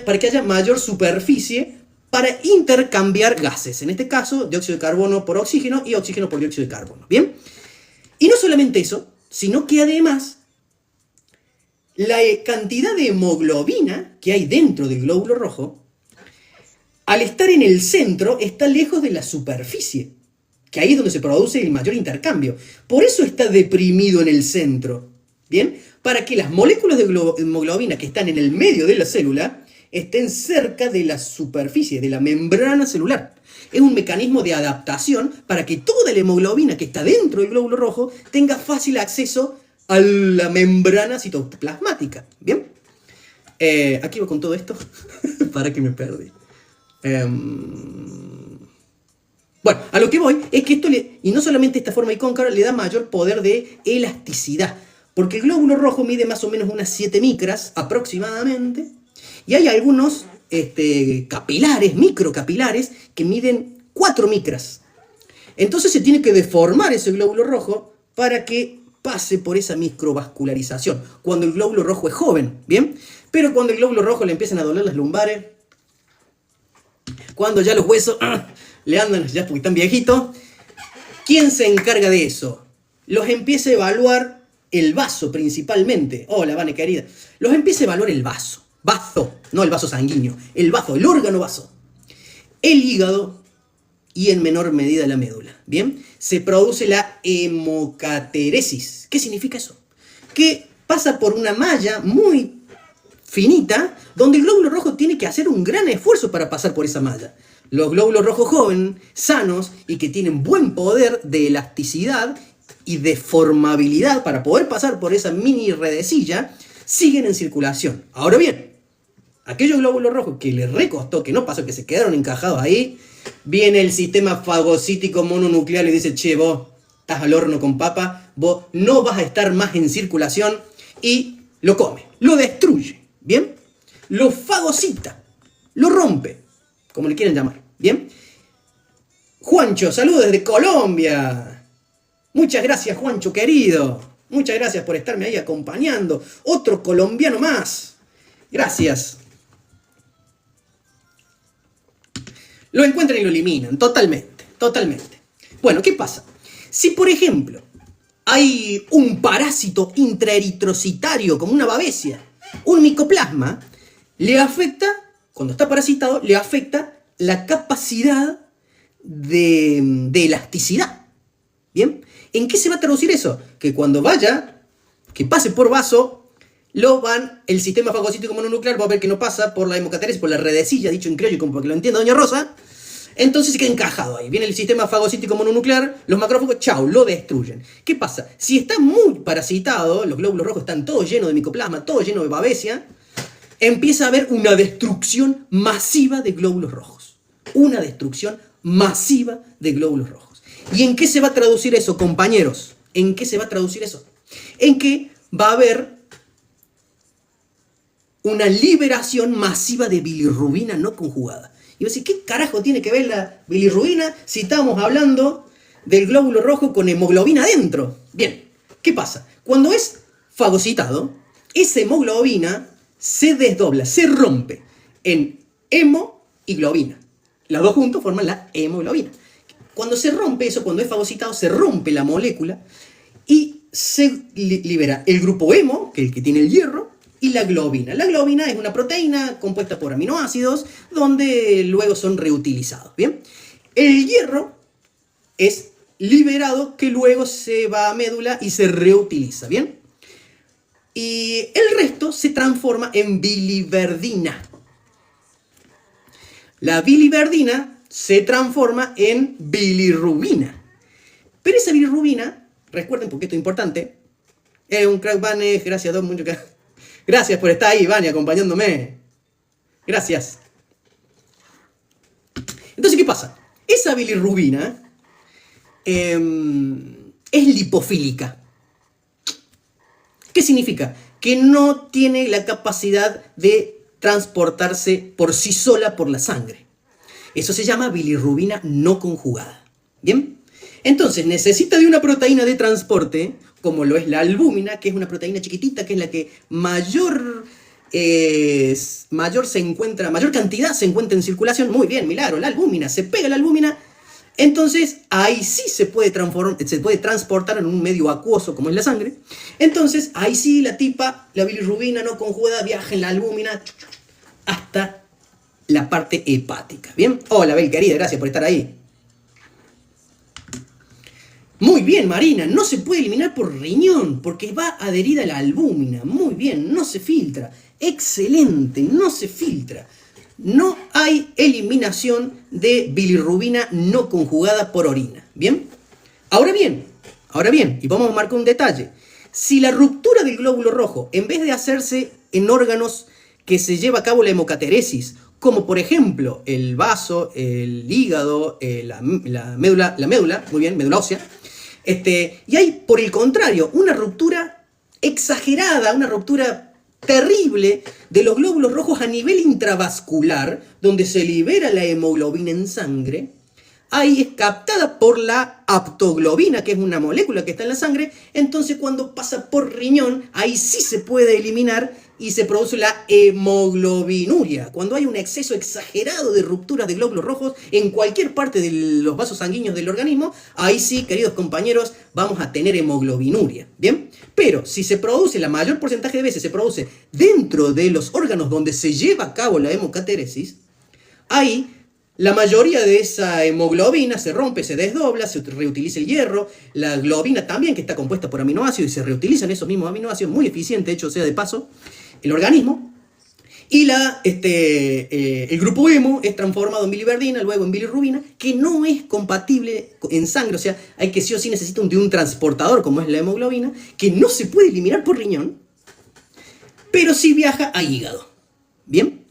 para que haya mayor superficie para intercambiar gases, en este caso dióxido de carbono por oxígeno y oxígeno por dióxido de carbono, ¿bien? Y no solamente eso, sino que además la cantidad de hemoglobina que hay dentro del glóbulo rojo, al estar en el centro, está lejos de la superficie, que ahí es donde se produce el mayor intercambio. Por eso está deprimido en el centro, ¿bien? Para que las moléculas de hemoglobina que están en el medio de la célula estén cerca de la superficie, de la membrana celular. Es un mecanismo de adaptación para que toda la hemoglobina que está dentro del glóbulo rojo tenga fácil acceso a la membrana citoplasmática, ¿bien? Aquí voy con todo esto, para que me perdí. Bueno, a lo que voy es que esto, y no solamente esta forma icóncava, le da mayor poder de elasticidad, porque el glóbulo rojo mide más o menos unas 7 micras aproximadamente, y hay algunos capilares, microcapilares, que miden 4 micras. Entonces se tiene que deformar ese glóbulo rojo para que pase por esa microvascularización, cuando el glóbulo rojo es joven, ¿bien? Pero cuando el glóbulo rojo le empiezan a doler las lumbares, cuando ya los huesos le andan, ya porque están viejitos, ¿quién se encarga de eso? Los empieza a evaluar el vaso principalmente. Hola, Vane querida. Los empieza a evaluar el vaso. Bazo, no el vaso sanguíneo. El vaso, el órgano vaso. El hígado y en menor medida la médula. ¿Bien? Se produce la hemocateresis. ¿Qué significa eso? Que pasa por una malla muy finita, donde el glóbulo rojo tiene que hacer un gran esfuerzo para pasar por esa malla. Los glóbulos rojos jóvenes, sanos y que tienen buen poder de elasticidad y de formabilidad para poder pasar por esa mini redecilla, siguen en circulación. Ahora bien, aquellos glóbulos rojos que les recostó, que no pasó, que se quedaron encajados ahí, viene el sistema fagocítico mononuclear y dice, che, vos estás al horno con papa, vos no vas a estar más en circulación, y lo come, lo destruye, ¿bien? Lo fagocita, lo rompe, como le quieran llamar, ¿bien? Juancho, saludos desde Colombia. Muchas gracias, Juancho, querido. Muchas gracias por estarme ahí acompañando. Otro colombiano más. Gracias. Lo encuentran y lo eliminan, totalmente, totalmente. Bueno, ¿qué pasa? Si, por ejemplo, hay un parásito intraeritrocitario, como una babesia, un micoplasma, le afecta, cuando está parasitado, le afecta la capacidad de elasticidad. ¿Bien? ¿En qué se va a traducir eso? Que cuando vaya, que pase por vaso, el sistema fagocítico mononuclear va a ver que no pasa por la hemocateresis, por la redecilla, dicho en criollo, como para que lo entienda doña Rosa. Entonces se queda encajado ahí. Viene el sistema fagocítico mononuclear, los macrófagos, chau, lo destruyen. ¿Qué pasa? Si está muy parasitado, los glóbulos rojos están todos llenos de micoplasma, todos llenos de babesia, empieza a haber una destrucción masiva de glóbulos rojos. Una destrucción masiva de glóbulos rojos. ¿Y en qué se va a traducir eso, compañeros? ¿En qué se va a traducir eso? En que va a haber una liberación masiva de bilirrubina no conjugada. Y vos decís, ¿qué carajo tiene que ver la bilirrubina si estamos hablando del glóbulo rojo con hemoglobina adentro? Bien, ¿qué pasa? Cuando es fagocitado, esa hemoglobina se desdobla, se rompe en hemo y globina. Las dos juntos forman la hemoglobina. Cuando se rompe eso, cuando es fagocitado, se rompe la molécula y se libera el grupo hemo, que es el que tiene el hierro, y la globina. La globina es una proteína compuesta por aminoácidos, donde luego son reutilizados. ¿Bien? El hierro es liberado, que luego se va a médula y se reutiliza. ¿Bien? Y el resto se transforma en biliverdina. La biliverdina se transforma en bilirrubina. Pero esa bilirrubina, recuerden porque esto es importante, es un crack, Vane, gracias, Don, mucho que... Gracias por estar ahí, Vane, acompañándome. Gracias. Entonces, ¿qué pasa? Esa bilirrubina es lipofílica. ¿Qué significa? Que no tiene la capacidad de transportarse por sí sola por la sangre. Eso se llama bilirrubina no conjugada. ¿Bien? Entonces necesita de una proteína de transporte, como lo es la albúmina, que es una proteína chiquitita, que es la que mayor cantidad se encuentra en circulación. Muy bien, milagro, la albúmina, se pega la albúmina. Entonces ahí sí se puede transportar en un medio acuoso como es la sangre. Entonces ahí sí la bilirrubina no conjugada viaja en la albúmina hasta la parte hepática. ¿Bien? Hola, Bel, querida, gracias por estar ahí. Muy bien, Marina, no se puede eliminar por riñón porque va adherida a la albúmina. Muy bien, no se filtra. Excelente, no se filtra. No hay eliminación de bilirrubina no conjugada por orina. ¿Bien? Ahora bien, y vamos a marcar un detalle. Si la ruptura del glóbulo rojo, en vez de hacerse en órganos que se lleva a cabo la hemocateresis, como por ejemplo el vaso, el hígado, la médula, muy bien, médula ósea, y hay por el contrario una ruptura exagerada, una ruptura terrible de los glóbulos rojos a nivel intravascular, donde se libera la hemoglobina en sangre, ahí es captada por la aptoglobina, que es una molécula que está en la sangre. Entonces cuando pasa por riñón, ahí sí se puede eliminar y se produce la hemoglobinuria. Cuando hay un exceso exagerado de rupturas de glóbulos rojos en cualquier parte de los vasos sanguíneos del organismo, ahí sí, queridos compañeros, vamos a tener hemoglobinuria. ¿Bien? Pero si se produce, la mayor porcentaje de veces se produce dentro de los órganos donde se lleva a cabo la hemocateresis, ahí la mayoría de esa hemoglobina se rompe, se desdobla, se reutiliza el hierro, la globina también, que está compuesta por aminoácidos, y se reutilizan esos mismos aminoácidos, muy eficiente, hecho sea de paso, el organismo. Y el grupo hemo es transformado en biliverdina, luego en bilirrubina, que no es compatible en sangre, o sea, hay que sí o sí necesita de un transportador, como es la hemoglobina, que no se puede eliminar por riñón, pero sí viaja a hígado. ¿Bien?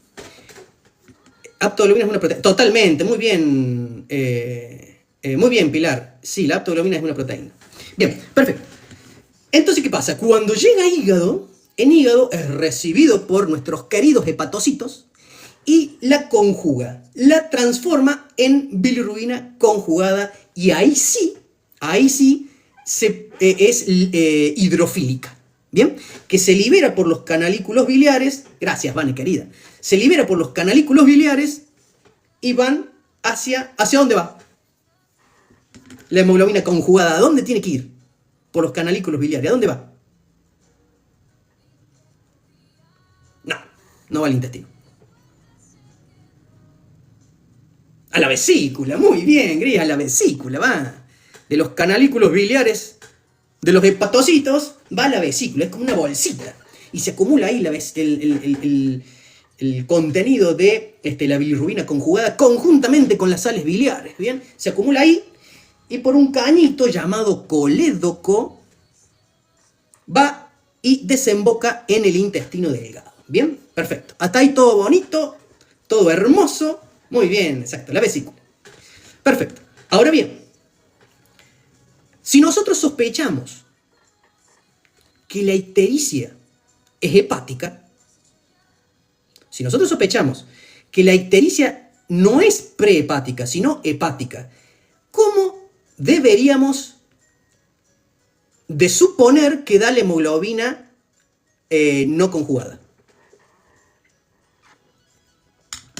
Aptoglobina es una proteína. Totalmente, muy bien. Muy bien, Pilar. Sí, la aptoglobina es una proteína. Bien, perfecto. Entonces, ¿qué pasa? Cuando llega a hígado, en hígado es recibido por nuestros queridos hepatocitos y la conjuga, la transforma en bilirrubina conjugada y ahí sí es hidrofílica. ¿Bien? Que se libera por los canalículos biliares. Gracias, Vane, querida. Se libera por los canalículos biliares y van ¿hacia dónde va? La hemoglobina conjugada, ¿a dónde tiene que ir? Por los canalículos biliares, ¿a dónde va? No va al intestino. A la vesícula, muy bien, Gris, a la vesícula, va. De los canalículos biliares, de los hepatocitos, va a la vesícula, es como una bolsita. Y se acumula ahí el contenido de la bilirrubina conjugada conjuntamente con las sales biliares, ¿bien? Se acumula ahí y por un cañito llamado colédoco va y desemboca en el intestino delgado, ¿bien? Perfecto. Hasta ahí todo bonito, todo hermoso. Muy bien, exacto, la vesícula. Perfecto. Ahora bien, si nosotros sospechamos que la ictericia es hepática, si nosotros sospechamos que la ictericia no es prehepática, sino hepática, ¿cómo deberíamos de suponer que da la hemoglobina no conjugada?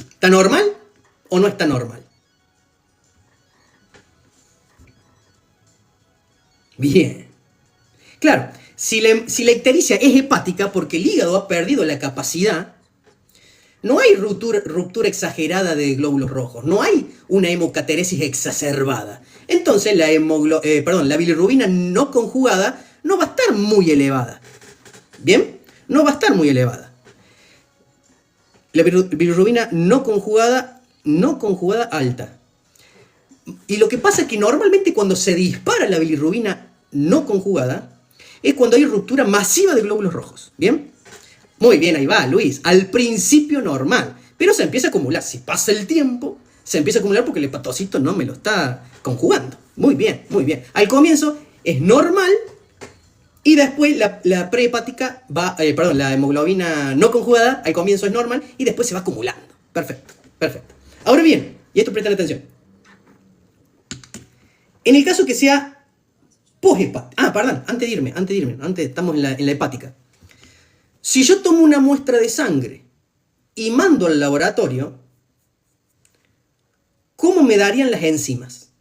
¿Está normal o no está normal? Bien. Claro, si la ictericia es hepática porque el hígado ha perdido la capacidad, no hay ruptura exagerada de glóbulos rojos, no hay una hemocateresis exacerbada. Entonces la bilirrubina no conjugada no va a estar muy elevada. ¿Bien? No va a estar muy elevada. La bilirrubina no conjugada alta. Y lo que pasa es que normalmente cuando se dispara la bilirrubina no conjugada es cuando hay ruptura masiva de glóbulos rojos. ¿Bien? Muy bien, ahí va, Luis. Al principio normal, pero se empieza a acumular. Si pasa el tiempo, se empieza a acumular porque el hepatocito no me lo está conjugando. Muy bien, muy bien. Al comienzo es normal y después la prehepática va, la hemoglobina no conjugada al comienzo es normal y después se va acumulando. Perfecto, perfecto. Ahora bien, y esto presten atención. En el caso que sea poshepática. Perdón, antes de irme, antes estamos en la hepática. Si yo tomo una muestra de sangre y mando al laboratorio, ¿cómo me darían las enzimas?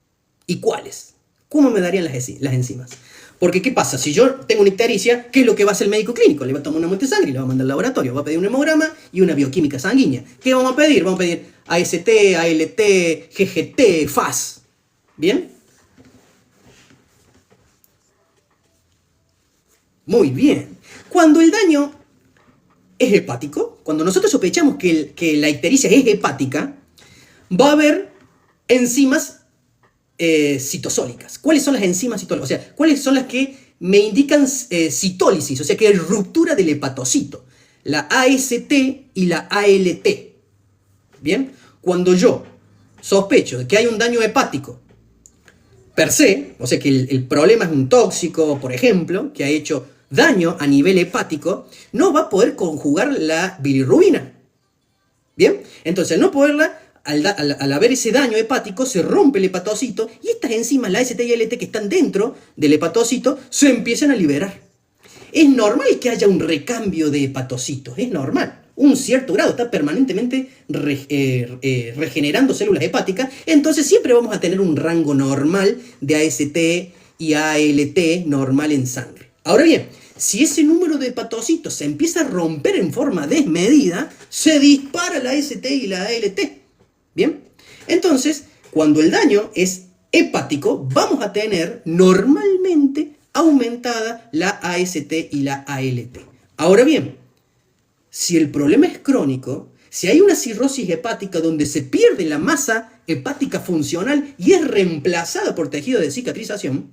¿Y cuáles? ¿Cómo me darían las enzimas? Porque, ¿qué pasa? Si yo tengo una ictericia, ¿qué es lo que va a hacer el médico clínico? Le va a tomar una muestra de sangre y le va a mandar al laboratorio. Va a pedir un hemograma y una bioquímica sanguínea. ¿Qué vamos a pedir? Vamos a pedir AST, ALT, GGT, FAS. ¿Bien? Muy bien. Cuando el daño es hepático, cuando nosotros sospechamos que la ictericia es hepática, va a haber enzimas citosólicas. ¿Cuáles son las enzimas citosólicas? O sea, ¿cuáles son las que me indican citólisis? O sea, que hay ruptura del hepatocito. La AST y la ALT. ¿Bien? Cuando yo sospecho de que hay un daño hepático per se, o sea, que el problema es un tóxico, por ejemplo, que ha hecho daño a nivel hepático, no va a poder conjugar la bilirrubina. ¿Bien? Entonces, al no poderla al haber ese daño hepático, se rompe el hepatocito y estas enzimas, la AST y ALT que están dentro del hepatocito, se empiezan a liberar. Es normal que haya un recambio de hepatocitos, es normal. Un cierto grado está permanentemente regenerando células hepáticas, entonces siempre vamos a tener un rango normal de AST y ALT normal en sangre. Ahora bien, si ese número de hepatocitos se empieza a romper en forma desmedida, se dispara la AST y la ALT. ¿Bien? Entonces, cuando el daño es hepático, vamos a tener normalmente aumentada la AST y la ALT. Ahora bien, si el problema es crónico, si hay una cirrosis hepática donde se pierde la masa hepática funcional y es reemplazada por tejido de cicatrización,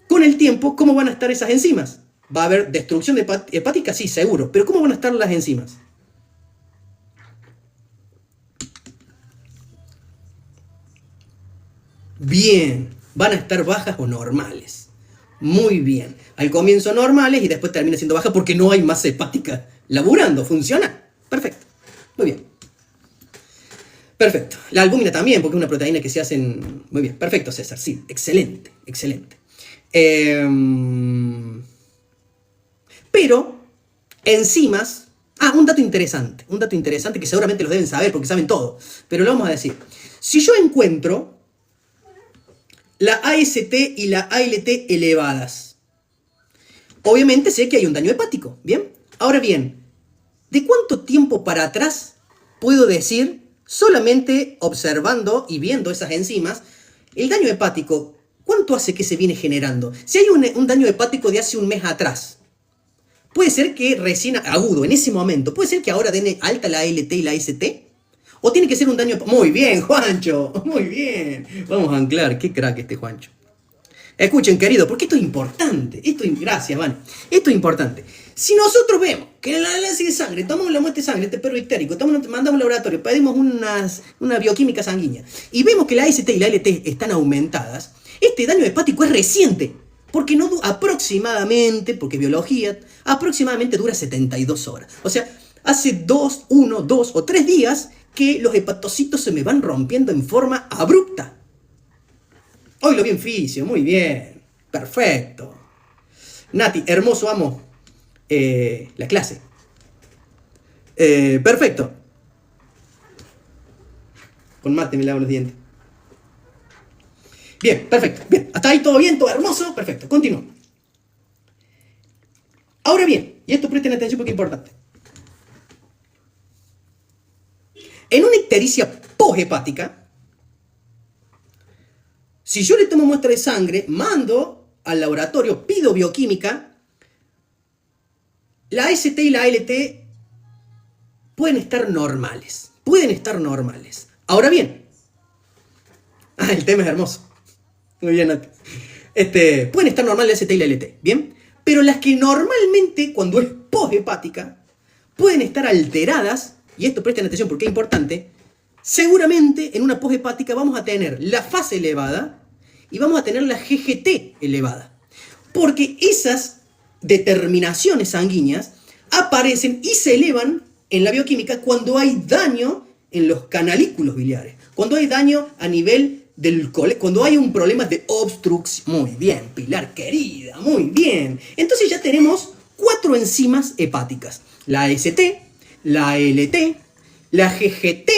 con el tiempo, ¿cómo van a estar esas enzimas? ¿Va a haber destrucción hepática? Sí, seguro. Pero ¿cómo van a estar las enzimas? Bien, van a estar bajas o normales. Muy bien. Al comienzo normales y después termina siendo baja porque no hay masa hepática laburando, funciona. Perfecto. Muy bien. Perfecto. La albúmina también, porque es una proteína que se hace en... Muy bien. Perfecto, César. Sí, excelente, excelente. Pero, enzimas... un dato interesante que seguramente los deben saber porque saben todo, pero lo vamos a decir. Si yo encuentro la AST y la ALT elevadas, obviamente sé que hay un daño hepático, ¿bien? Ahora bien, ¿de cuánto tiempo para atrás puedo decir, solamente observando y viendo esas enzimas, el daño hepático, cuánto hace que se viene generando? Si hay un daño hepático de hace un mes atrás, puede ser que recién agudo, en ese momento, puede ser que ahora den alta la ALT y la AST, o tiene que ser un daño... Muy bien, Juancho, muy bien. Vamos a anclar, qué crack este Juancho. Escuchen, querido, porque esto es importante. Gracias, Van. Esto es importante. Si nosotros vemos que en el análisis de sangre, tomamos la muestra de sangre, este perro histérico, mandamos al laboratorio, pedimos una bioquímica sanguínea, y vemos que la AST y la ALT están aumentadas, este daño hepático es reciente. Porque no aproximadamente, porque biología, aproximadamente dura 72 horas. O sea, hace 1, 2 o 3 días que los hepatocitos se me van rompiendo en forma abrupta. Hoy lo vi en fisio, muy bien. Perfecto. Nati, hermoso, amo la clase. Perfecto. Con mate me lavo los dientes. Bien, perfecto. Bien, hasta ahí todo bien, todo hermoso. Perfecto, continúo. Ahora bien, y esto presten atención porque es importante. En una ictericia poshepática, si yo le tomo muestra de sangre, mando al laboratorio, pido bioquímica, la AST y la ALT pueden estar normales. Pueden estar normales. Ahora bien, el tema es hermoso. Muy bien, Nati. Pueden estar normales la AST y la ALT, ¿bien? Pero las que normalmente, cuando es poshepática, pueden estar alteradas, y esto presten atención porque es importante, seguramente en una poshepática vamos a tener la FAS elevada y vamos a tener la GGT elevada. Porque esas determinaciones sanguíneas aparecen y se elevan en la bioquímica cuando hay daño en los canalículos biliares, cuando hay daño a nivel cuando hay un problema de obstrucción. Muy bien, Pilar querida, muy bien. Entonces ya tenemos 4 enzimas hepáticas. La AST, la ALT, la GGT,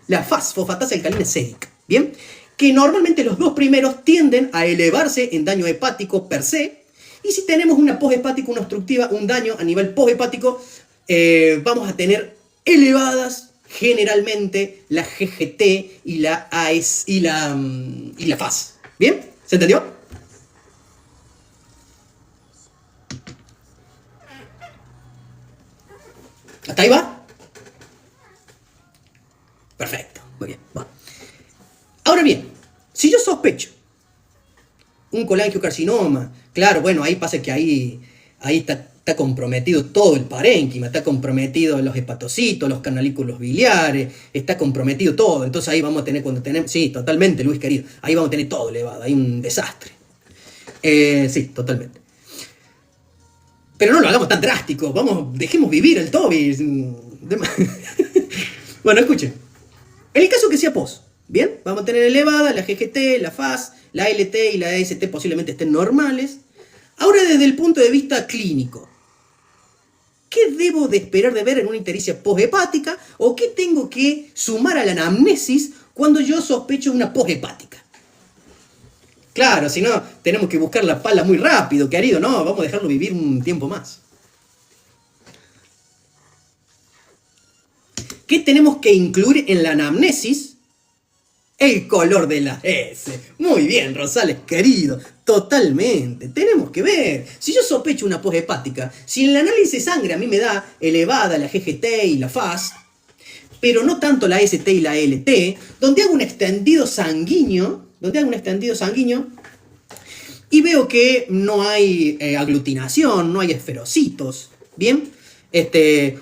la FAS, fosfatasa alcalina sérica. ¿Bien? Que normalmente los 2 primeros tienden a elevarse en daño hepático per se. Y si tenemos una poshepática, una obstructiva, un daño a nivel poshepático, vamos a tener elevadas generalmente la GGT y la AS y la FAS. ¿Bien? ¿Se entendió? ¿Hasta ahí va? Perfecto. Muy bien. Va. Ahora bien, si yo sospecho un colangiocarcinoma, claro, bueno, ahí pasa que ahí está comprometido todo el parénquima, está comprometido los hepatocitos, los canalículos biliares, está comprometido todo. Entonces ahí vamos a tener, sí, totalmente, Luis querido, ahí vamos a tener todo elevado, hay un desastre. Sí, totalmente. Pero no lo hagamos tan drástico, dejemos vivir el Toby. Bueno, escuchen. En el caso que sea pos, ¿bien? Vamos a tener elevada, la GGT, la FAS, la ALT y la AST posiblemente estén normales. Ahora desde el punto de vista clínico, ¿qué debo de esperar de ver en una ictericia poshepática? ¿O qué tengo que sumar a la anamnesis cuando yo sospecho una poshepática? Claro, si no, tenemos que buscar la pala muy rápido, querido. No, vamos a dejarlo vivir un tiempo más. ¿Qué tenemos que incluir en la anamnesis? El color de la S. Muy bien, Rosales, querido. Totalmente. Tenemos que ver. Si yo sospecho una poshepática, si en el análisis de sangre a mí me da elevada la GGT y la FAS, pero no tanto la ST y la LT, donde hago un extendido sanguíneo, y veo que no hay aglutinación, no hay esferocitos, ¿bien?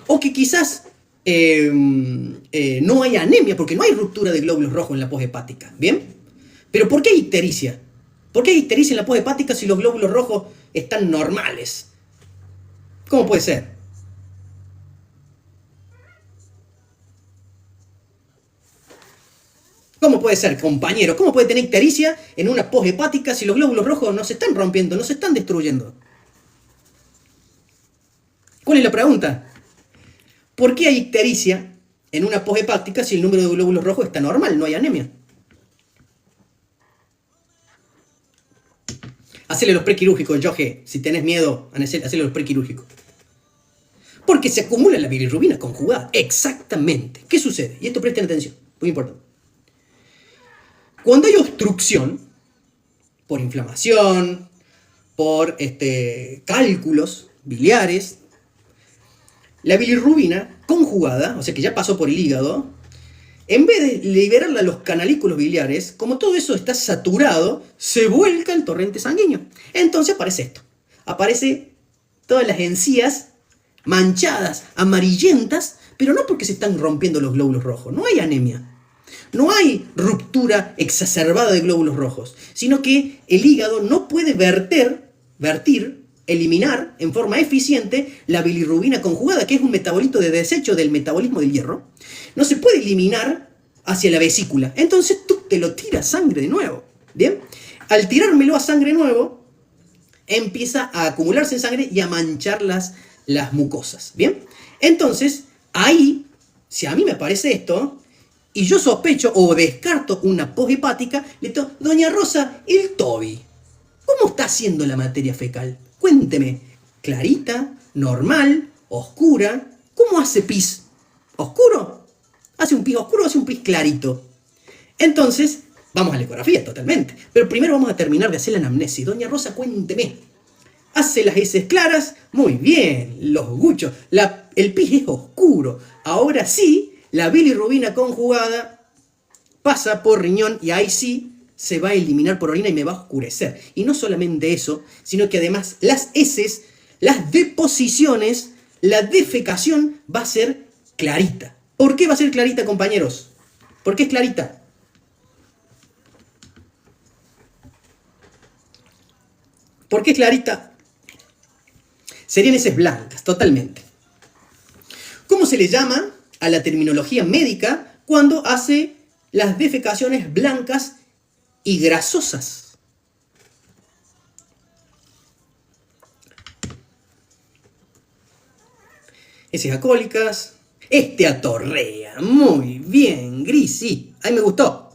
O que quizás no hay anemia, porque no hay ruptura de glóbulos rojos en la poshepática, ¿bien? Pero ¿por qué hay ictericia? ¿Por qué hay ictericia en la poshepática si los glóbulos rojos están normales? ¿Cómo puede ser? ¿Cómo puede ser, compañero? ¿Cómo puede tener ictericia en una poshepática si los glóbulos rojos no se están rompiendo, no se están destruyendo? ¿Cuál es la pregunta? ¿Por qué hay ictericia en una poshepática si el número de glóbulos rojos está normal, no hay anemia? Hacele los prequirúrgicos, Yoje. Si tenés miedo, hacele los prequirúrgicos. Porque se acumula la bilirrubina conjugada. Exactamente. ¿Qué sucede? Y esto presten atención. Muy importante. Cuando hay obstrucción, por inflamación, por cálculos biliares, la bilirrubina conjugada, o sea que ya pasó por el hígado, en vez de liberarla a los canalículos biliares, como todo eso está saturado, se vuelca el torrente sanguíneo. Entonces aparece esto. Aparece todas las encías manchadas, amarillentas, pero no porque se están rompiendo los glóbulos rojos. No hay anemia. No hay ruptura exacerbada de glóbulos rojos, sino que el hígado no puede eliminar en forma eficiente la bilirrubina conjugada, que es un metabolito de desecho del metabolismo del hierro. No se puede eliminar hacia la vesícula. Entonces tú te lo tiras sangre de nuevo. ¿Bien? Al tirármelo a sangre nuevo, empieza a acumularse en sangre y a manchar las mucosas. ¿Bien? Entonces, ahí, si a mí me aparece esto, y yo sospecho o descarto una poshepática, le digo, doña Rosa, el Toby, ¿cómo está haciendo la materia fecal? Cuénteme, clarita, normal, oscura, ¿cómo hace pis? ¿Oscuro? ¿Hace un pis oscuro o hace un pis clarito? Entonces, vamos a la ecografía totalmente. Pero primero vamos a terminar de hacer la anamnesis. Doña Rosa, cuénteme. ¿Hace las heces claras? Muy bien, los guchos. El pis es oscuro. Ahora sí, la bilirrubina conjugada pasa por riñón y ahí sí se va a eliminar por orina y me va a oscurecer. Y no solamente eso, sino que además las heces, las deposiciones, la defecación va a ser clarita. ¿Por qué va a ser clarita, compañeros? ¿Por qué es clarita? ¿Por qué es clarita? Serían heces blancas, totalmente. ¿Cómo se le llama a la terminología médica cuando hace las defecaciones blancas y grasosas? Heces alcohólicas, esteatorrea. Muy bien, Gris, sí, ahí me gustó.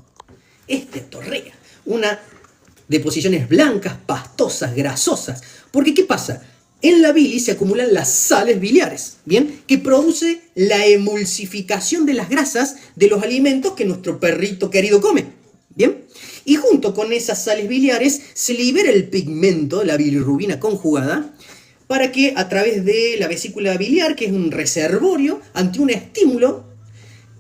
Esteatorrea, una deposiciones blancas, pastosas, grasosas. Porque, ¿qué pasa? En la bilis se acumulan las sales biliares, ¿bien? Que produce la emulsificación de las grasas de los alimentos que nuestro perrito querido come, ¿bien? Y junto con esas sales biliares se libera el pigmento, la bilirrubina conjugada, para que a través de la vesícula biliar, que es un reservorio, ante un estímulo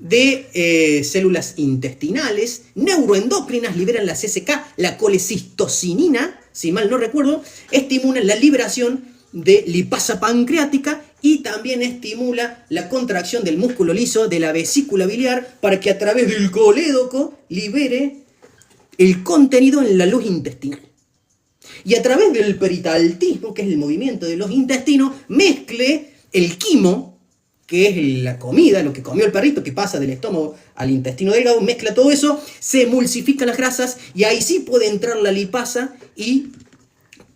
de células intestinales, neuroendocrinas, liberan la CSK, la colecistocinina, si mal no recuerdo, estimulan la liberación de lipasa pancreática y también estimula la contracción del músculo liso de la vesícula biliar para que a través del colédoco libere el contenido en la luz intestinal. Y a través del peritaltismo, que es el movimiento de los intestinos, mezcle el quimo que es la comida, lo que comió el perrito, que pasa del estómago al intestino delgado, mezcla todo eso, se emulsifican las grasas y ahí sí puede entrar la lipasa y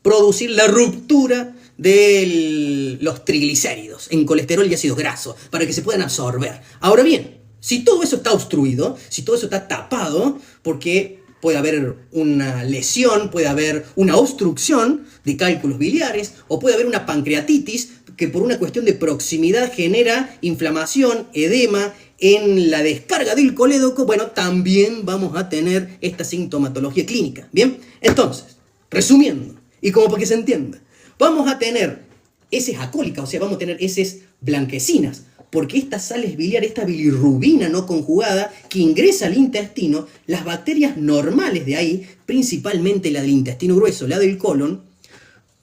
producir la ruptura de los triglicéridos en colesterol y ácidos grasos para que se puedan absorber. Ahora bien, si todo eso está obstruido, si todo eso está tapado, porque puede haber una lesión, puede haber una obstrucción de cálculos biliares o puede haber una pancreatitis que por una cuestión de proximidad genera inflamación, edema en la descarga del colédoco, bueno, también vamos a tener esta sintomatología clínica. Bien, entonces, resumiendo, y como para que se entienda, vamos a tener heces alcohólicas, o sea, vamos a tener heces blanquecinas, porque estas sales biliares, esta bilirrubina no conjugada que ingresa al intestino, las bacterias normales de ahí, principalmente la del intestino grueso, la del colon,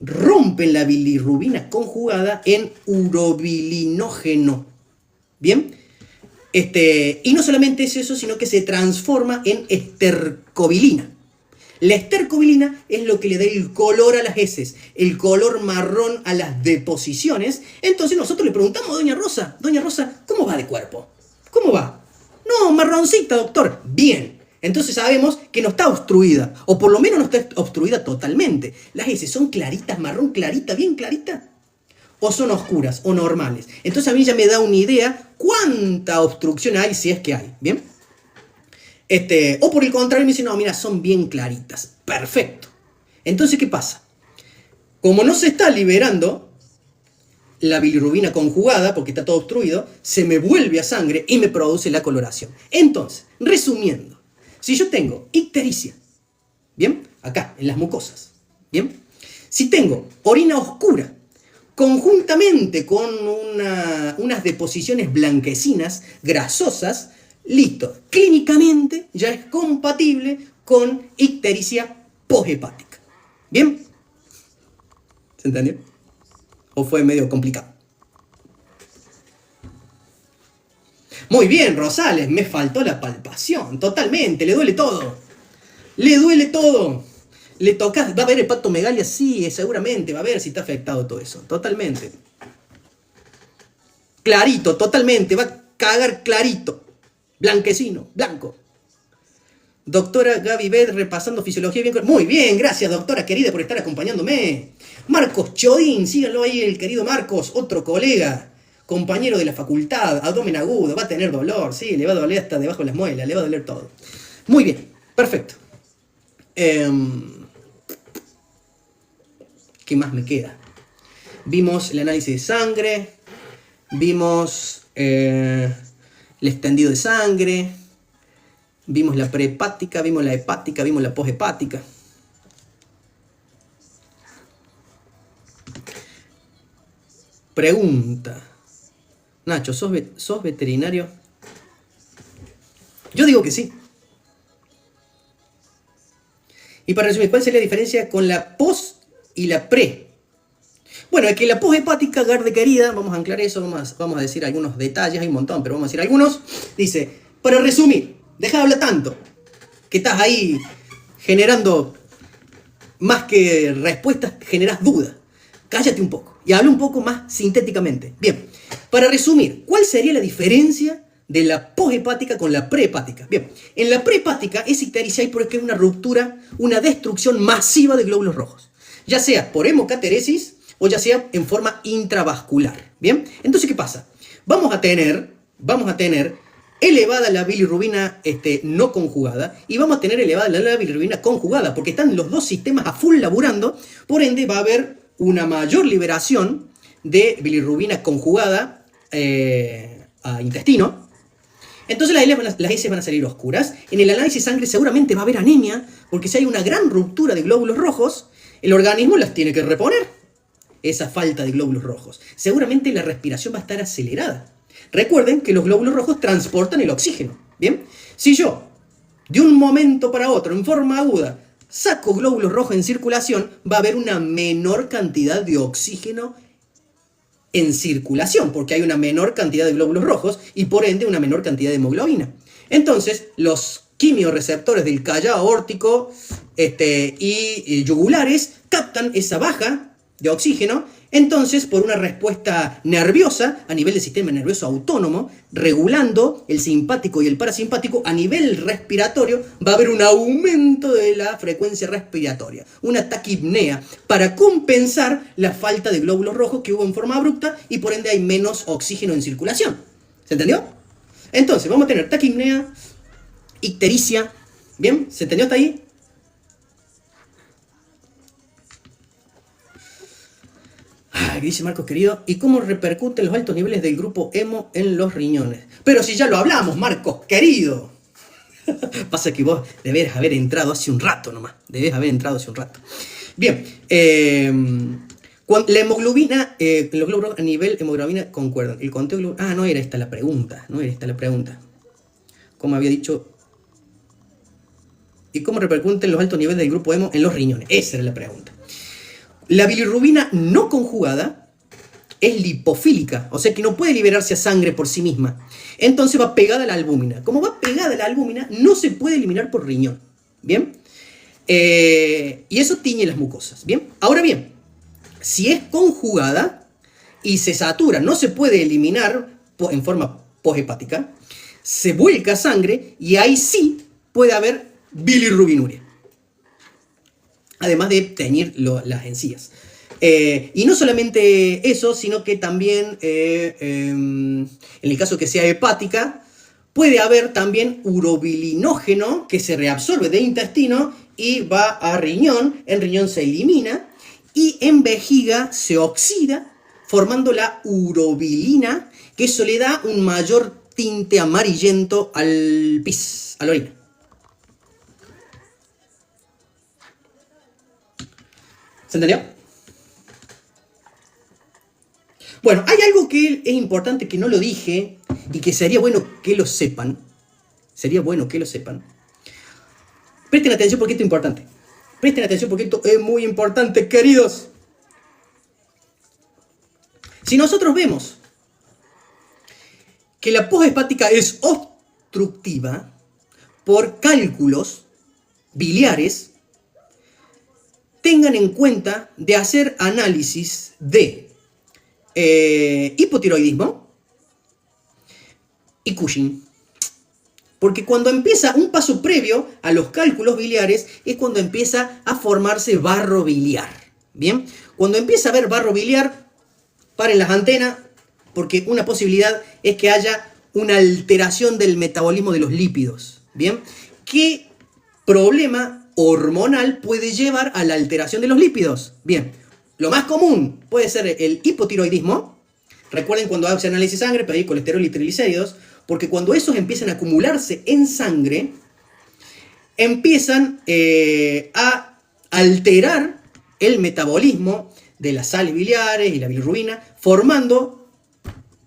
rompen la bilirrubina conjugada en urobilinógeno. ¿Bien? Y no solamente es eso, sino que se transforma en estercobilina. La estercobilina es lo que le da el color a las heces, el color marrón a las deposiciones. Entonces nosotros le preguntamos a Doña Rosa, ¿cómo va de cuerpo? ¿Cómo va? No, marroncita, doctor. Bien. Entonces sabemos que no está obstruida, o por lo menos no está obstruida totalmente. Las heces son claritas, marrón clarita, bien clarita, o son oscuras o normales. Entonces a mí ya me da una idea cuánta obstrucción hay, si es que hay. ¿Bien? O por el contrario me dicen, no, mira, son bien claritas. Perfecto. Entonces, ¿qué pasa? Como no se está liberando la bilirrubina conjugada, porque está todo obstruido, se me vuelve a sangre y me produce la coloración. Entonces, resumiendo, si yo tengo ictericia, ¿bien? Acá, en las mucosas, ¿bien? Si tengo orina oscura, conjuntamente con unas deposiciones blanquecinas, grasosas, listo, clínicamente ya es compatible con ictericia poshepática. ¿Bien? ¿Se entendió? ¿O fue medio complicado? Muy bien, Rosales, me faltó la palpación, totalmente, le duele todo. Le duele todo. Le tocas, ¿va a haber hepatomegalia? Sí, seguramente, va a ver si está afectado todo eso, totalmente. Clarito, totalmente, va a cagar clarito. Blanquecino, blanco. Doctora Gaby Bed, repasando fisiología bien. Muy bien, gracias, doctora querida, por estar acompañándome. Marcos Chodín, síganlo ahí, el querido Marcos, otro colega, compañero de la facultad, abdomen agudo, va a tener dolor, sí, le va a doler hasta debajo de las muelas, le va a doler todo. Muy bien, perfecto. ¿Qué más me queda? Vimos el análisis de sangre, vimos el extendido de sangre, vimos la prehepática, vimos la hepática, vimos la poshepática. Pregunta. Nacho, ¿sos veterinario? Yo digo que sí. Y para resumir, ¿cuál sería la diferencia con la pos y la pre? Bueno, es que la poshepática, Garde querida, vamos a anclar eso, vamos a decir algunos detalles, hay un montón, pero vamos a decir algunos. Dice, para resumir, deja de hablar tanto, que estás ahí generando más que respuestas, generas dudas. Cállate un poco y habla un poco más sintéticamente. Bien, para resumir, ¿cuál sería la diferencia de la poshepática con la prehepática? Bien, en la prehepática es ictericia y porque es una ruptura, una destrucción masiva de glóbulos rojos, ya sea por hemocateresis o ya sea en forma intravascular. Bien, entonces, ¿qué pasa? Vamos a tener elevada la bilirrubina no conjugada y vamos a tener elevada la bilirrubina conjugada porque están los dos sistemas a full laburando, por ende va a haber una mayor liberación de bilirrubina conjugada a intestino. Entonces las heces van a salir oscuras. En el análisis de sangre seguramente va a haber anemia, porque si hay una gran ruptura de glóbulos rojos, el organismo las tiene que reponer, esa falta de glóbulos rojos. Seguramente la respiración va a estar acelerada. Recuerden que los glóbulos rojos transportan el oxígeno. ¿Bien? Si yo, de un momento para otro, en forma aguda, saco glóbulos rojos en circulación, va a haber una menor cantidad de oxígeno en circulación, porque hay una menor cantidad de glóbulos rojos y por ende una menor cantidad de hemoglobina. Entonces, los quimiorreceptores del callado aórtico y yugulares captan esa baja de oxígeno, entonces por una respuesta nerviosa a nivel del sistema nervioso autónomo, regulando el simpático y el parasimpático, a nivel respiratorio va a haber un aumento de la frecuencia respiratoria, una taquipnea, para compensar la falta de glóbulos rojos que hubo en forma abrupta y por ende hay menos oxígeno en circulación. ¿Se entendió? Entonces vamos a tener taquipnea, ictericia. ¿Bien? ¿Se entendió hasta ahí? Dice Marcos querido, ¿y cómo repercuten los altos niveles del grupo hemo en los riñones? Pero si ya lo hablamos, Marcos querido. Pasa que vos debes haber entrado hace un rato nomás. Debes haber entrado hace un rato. Bien. La hemoglobina, los glóbulos a nivel hemoglobina concuerdan. El conteo no era esta la pregunta. No era esta la pregunta. Como había dicho. ¿Y cómo repercuten los altos niveles del grupo hemo en los riñones? Esa era la pregunta. La bilirrubina no conjugada es lipofílica, o sea que no puede liberarse a sangre por sí misma. Entonces va pegada a la albúmina. Como va pegada a la albúmina, no se puede eliminar por riñón. ¿Bien? Y eso tiñe las mucosas. ¿Bien? Ahora bien, si es conjugada y se satura, no se puede eliminar en forma poshepática, se vuelca sangre y ahí sí puede haber bilirrubinuria. Además de teñir las encías. Y no solamente eso, sino que también, en el caso que sea hepática, puede haber también urobilinógeno que se reabsorbe de intestino y va a riñón, en riñón se elimina, y en vejiga se oxida, formando la urobilina, que eso le da un mayor tinte amarillento al pis, a la orina. ¿Se entendió? Bueno, hay algo que es importante que no lo dije y que sería bueno que lo sepan. Sería bueno que lo sepan. Presten atención porque esto es importante. Presten atención porque esto es muy importante, queridos. Si nosotros vemos que la poshepática es obstructiva por cálculos biliares, tengan en cuenta de hacer análisis de hipotiroidismo y Cushing. Porque cuando empieza un paso previo a los cálculos biliares es cuando empieza a formarse barro biliar. ¿Bien? Cuando empieza a haber barro biliar, paren las antenas, porque una posibilidad es que haya una alteración del metabolismo de los lípidos. ¿Bien? ¿Qué problema hormonal puede llevar a la alteración de los lípidos? Bien, lo más común puede ser el hipotiroidismo. Recuerden cuando hace análisis de sangre, pedir colesterol y triglicéridos, porque cuando esos empiezan a acumularse en sangre, empiezan a alterar el metabolismo de las sales biliares y la bilirrubina, formando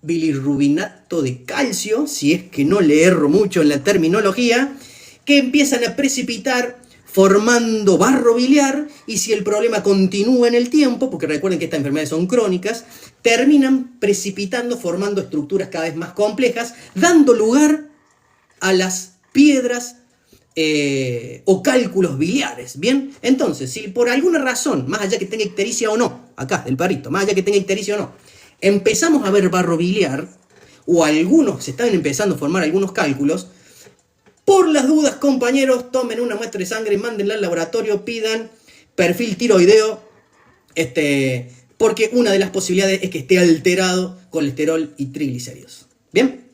bilirrubinato de calcio, si es que no le erro mucho en la terminología, que empiezan a precipitar formando barro biliar, y si el problema continúa en el tiempo, porque recuerden que estas enfermedades son crónicas, terminan precipitando, formando estructuras cada vez más complejas, dando lugar a las piedras o cálculos biliares. ¿Bien? Entonces, si por alguna razón, más allá que tenga ictericia o no, acá, del perrito, más allá que tenga ictericia o no, empezamos a ver barro biliar, o se están empezando a formar algunos cálculos, por las dudas, compañeros, tomen una muestra de sangre, mándenla al laboratorio, pidan perfil tiroideo, porque una de las posibilidades es que esté alterado colesterol y triglicéridos. ¿Bien?